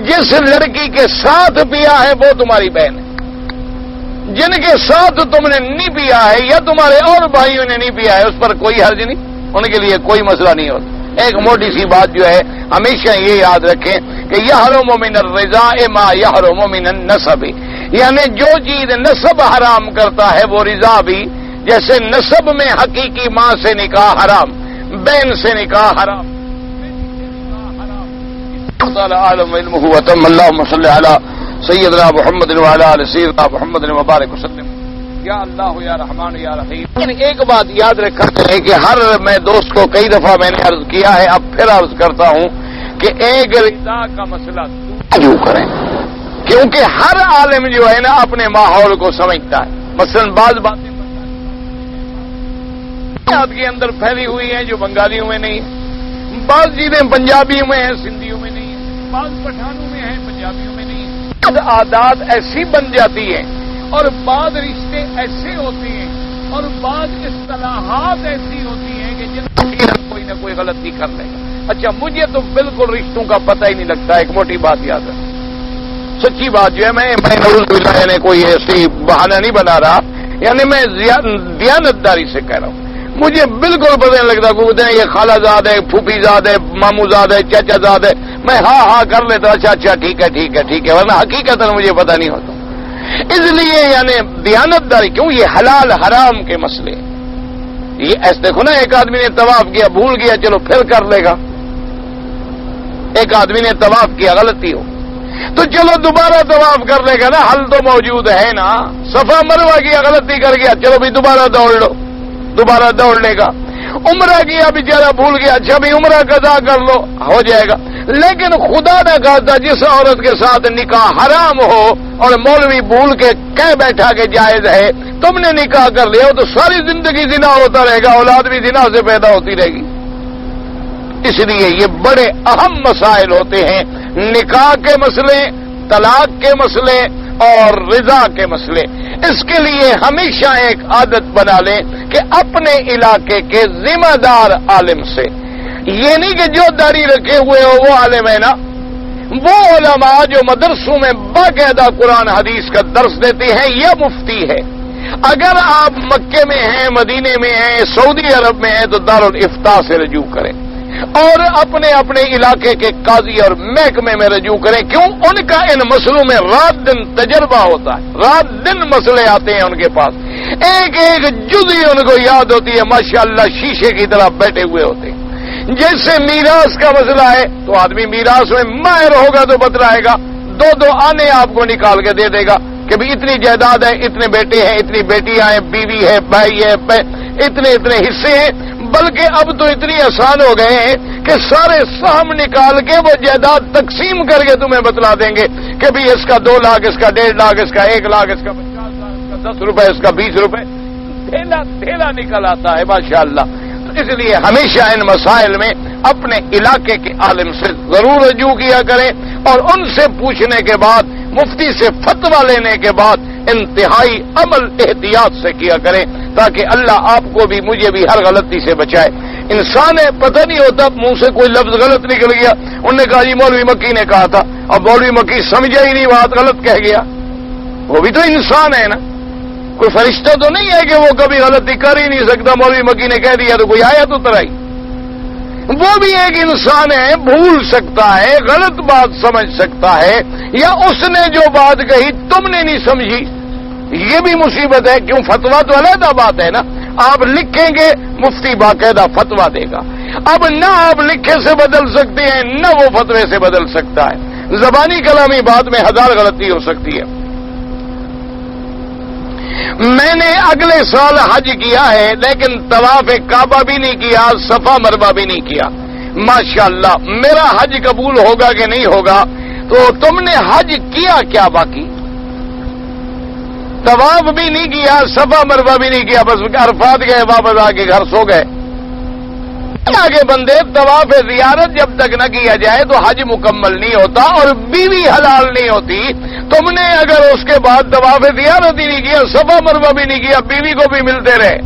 جس لڑکی کے ساتھ پیا ہے وہ تمہاری بہن ہے، جن کے ساتھ تم نے نہیں پیا ہے یا تمہارے اور بھائیوں نے نہیں پیا ہے اس پر کوئی حرج نہیں، ان کے لیے کوئی مسئلہ نہیں ہوتا۔ ایک موٹی سی بات جو ہے ہمیشہ یہ یاد رکھیں کہ یحرم من الرضاء ما یحرم من النسب، یعنی جو چیز نسب حرام کرتا ہے وہ رضا بھی، جیسے نسب میں حقیقی ماں سے نکاح حرام، بہن سے نکاح حرام، عالم علمہ وتم اللهم صل علی سیدنا محمد وعلی آل سیدنا محمد مبارک وسلم۔ یا اللہ یا رحمان یا رحیم۔ ایک بات یاد رکھا ہے کہ ہر میں دوست کو کئی دفعہ میں نے عرض کیا ہے، اب پھر عرض کرتا ہوں کہ ایک رضا کا مسئلہ جو کریں، کیونکہ ہر عالم جو ہے نا اپنے ماحول کو سمجھتا ہے۔ مثلا بعض باتیں کے اندر پھیلی ہوئی ہیں جو بنگالیوں میں نہیں ہے، بعض چیزیں پنجابیوں میں ہیں سندھیوں میں نہیں ہے، بعض پٹھانوں میں ہیں پنجابیوں میں نہیں ہے۔ بعض عادات ایسی بن جاتی ہیں اور بعض رشتے ایسے ہوتے ہیں اور بعض اصطلاحات ایسی ہوتی ہیں کہ جن کوئی نہ کوئی غلطی کر لے گا۔ اچھا مجھے تو بالکل رشتوں کا پتہ ہی نہیں لگتا، ایک موٹی بات یاد ہے، سچی بات جو ہے، میں نعوذ باللہ یعنی کوئی ایسی بہانہ نہیں بنا رہا، یعنی میں دیانتداری سے کہہ رہا ہوں، مجھے بالکل پتہ نہیں لگتا کہ یہ خالہ زاد ہے، پھوپھی زاد ہے، ماموں زاد ہے، چاچا زاد ہے، میں ہاں کر لیتا، اچھا ٹھیک ہے، ورنہ حقیقت مجھے پتہ نہیں ہوتا۔ اس لیے یعنی دیانتداری کیوں، یہ حلال حرام کے مسئلے، یہ ایسے دیکھو نا، ایک آدمی نے طواف کیا بھول گیا، چلو پھر کر لے گا، ایک آدمی نے طواف کیا غلطی ہو تو چلو دوبارہ طواف کر لے گا نا، حل تو موجود ہے نا، صفا مروہ کیا غلطی کر گیا، چلو بھی دوبارہ دوڑ لو، دوبارہ دوڑ لے گا۔ عمرہ کیا بیچارہ بھول گیا، اچھا بھی عمرہ قضا کر لو، ہو جائے گا۔ لیکن خدا نہ کہتا جس عورت کے ساتھ نکاح حرام ہو اور مولوی بھول کے کہہ بیٹھا کہ جائز ہے، تم نے نکاح کر لیا تو ساری زندگی زنا ہوتا رہے گا، اولاد بھی زنا سے پیدا ہوتی رہے گی۔ اس لیے یہ بڑے اہم مسائل ہوتے ہیں، نکاح کے مسئلے، طلاق کے مسئلے اور رضا کے مسئلے۔ اس کے لیے ہمیشہ ایک عادت بنا لیں کہ اپنے علاقے کے ذمہ دار عالم سے، یہ نہیں کہ جو داڑھی رکھے ہوئے ہو وہ عالم ہے نا، وہ علماء جو مدرسوں میں باقاعدہ قرآن حدیث کا درس دیتے ہیں یا مفتی ہے۔ اگر آپ مکے میں ہیں، مدینے میں ہیں، سعودی عرب میں ہیں تو دارالافتاء سے رجوع کریں اور اپنے اپنے علاقے کے قاضی اور محکمے میں رجوع کریں۔ کیوں؟ ان کا ان مسئلوں میں رات دن تجربہ ہوتا ہے، رات دن مسئلے آتے ہیں ان کے پاس، ایک ایک جزئی ان کو یاد ہوتی ہے، ماشاءاللہ شیشے کی طرح بیٹھے ہوئے ہوتے ہیں۔ جیسے میراث کا مسئلہ ہے تو آدمی میراث میں ماہر ہوگا تو بتلائے گا، دو دو آنے آپ کو نکال کے دے دے گا کہ بھی اتنی جائیداد ہے، اتنے بیٹے ہیں، اتنی بیٹیاں ہیں، بیوی ہے، بھائی ہے، اتنے اتنے حصے ہیں۔ بلکہ اب تو اتنی آسان ہو گئے ہیں کہ سارے سہم نکال کے وہ جائیداد تقسیم کر کے تمہیں بتلا دیں گے کہ بھی اس کا 2 لاکھ، اس کا 1.5 لاکھ، اس کا 1 لاکھ، اس کا 50 لاکھ، اس کا 10 روپے، اس کا 20 روپے، ڈھیلا نکل آتا ہے ماشاءاللہ۔ اس لیے ہمیشہ ان مسائل میں اپنے علاقے کے عالم سے ضرور رجوع کیا کریں اور ان سے پوچھنے کے بعد، مفتی سے فتویٰ لینے کے بعد انتہائی عمل احتیاط سے کیا کریں تاکہ اللہ آپ کو بھی مجھے بھی ہر غلطی سے بچائے۔ انسان ہے پتہ نہیں ہوتا، منہ سے کوئی لفظ غلط نکل گیا، انہوں نے کہا جی مولوی مکی نے کہا تھا، اور مولوی مکی سمجھا ہی نہیں، بات غلط کہہ گیا۔ وہ بھی تو انسان ہے نا، کوئی فرشتہ تو نہیں ہے کہ وہ کبھی غلطی کر ہی نہیں سکتا، مولوی مکی نے کہہ دیا تو کوئی آیا تو ترائی۔ وہ بھی ایک انسان ہے، بھول سکتا ہے، غلط بات سمجھ سکتا ہے، یا اس نے جو بات کہی تم نے نہیں سمجھی، یہ بھی مصیبت ہے۔ کیوں؟ فتویٰ تو علیحدہ بات ہے نا، آپ لکھیں گے مفتی باقاعدہ فتویٰ دے گا۔ اب نہ آپ لکھے سے بدل سکتے ہیں نہ وہ فتوے سے بدل سکتا ہے، زبانی کلامی بات میں 1000 غلطی ہو سکتی ہے۔ میں نے اگلے سال حج کیا ہے لیکن طواف کعبہ بھی نہیں کیا، صفا مروا بھی نہیں کیا۔ ماشاءاللہ، میرا حج قبول ہوگا کہ نہیں ہوگا؟ تو تم نے حج کیا کیا؟ باقی طواف بھی نہیں کیا، صفا مروا بھی نہیں کیا، بس عرفات گئے، واپس آ کے گھر سو گئے۔ آگے بندے طواف زیارت جب تک نہ کیا جائے تو حج مکمل نہیں ہوتا اور بیوی حلال نہیں ہوتی۔ تم نے اگر اس کے بعد طواف زیارت ہی نہیں کیا، صفا مروا بھی نہیں کیا، بیوی کو بھی ملتے رہے،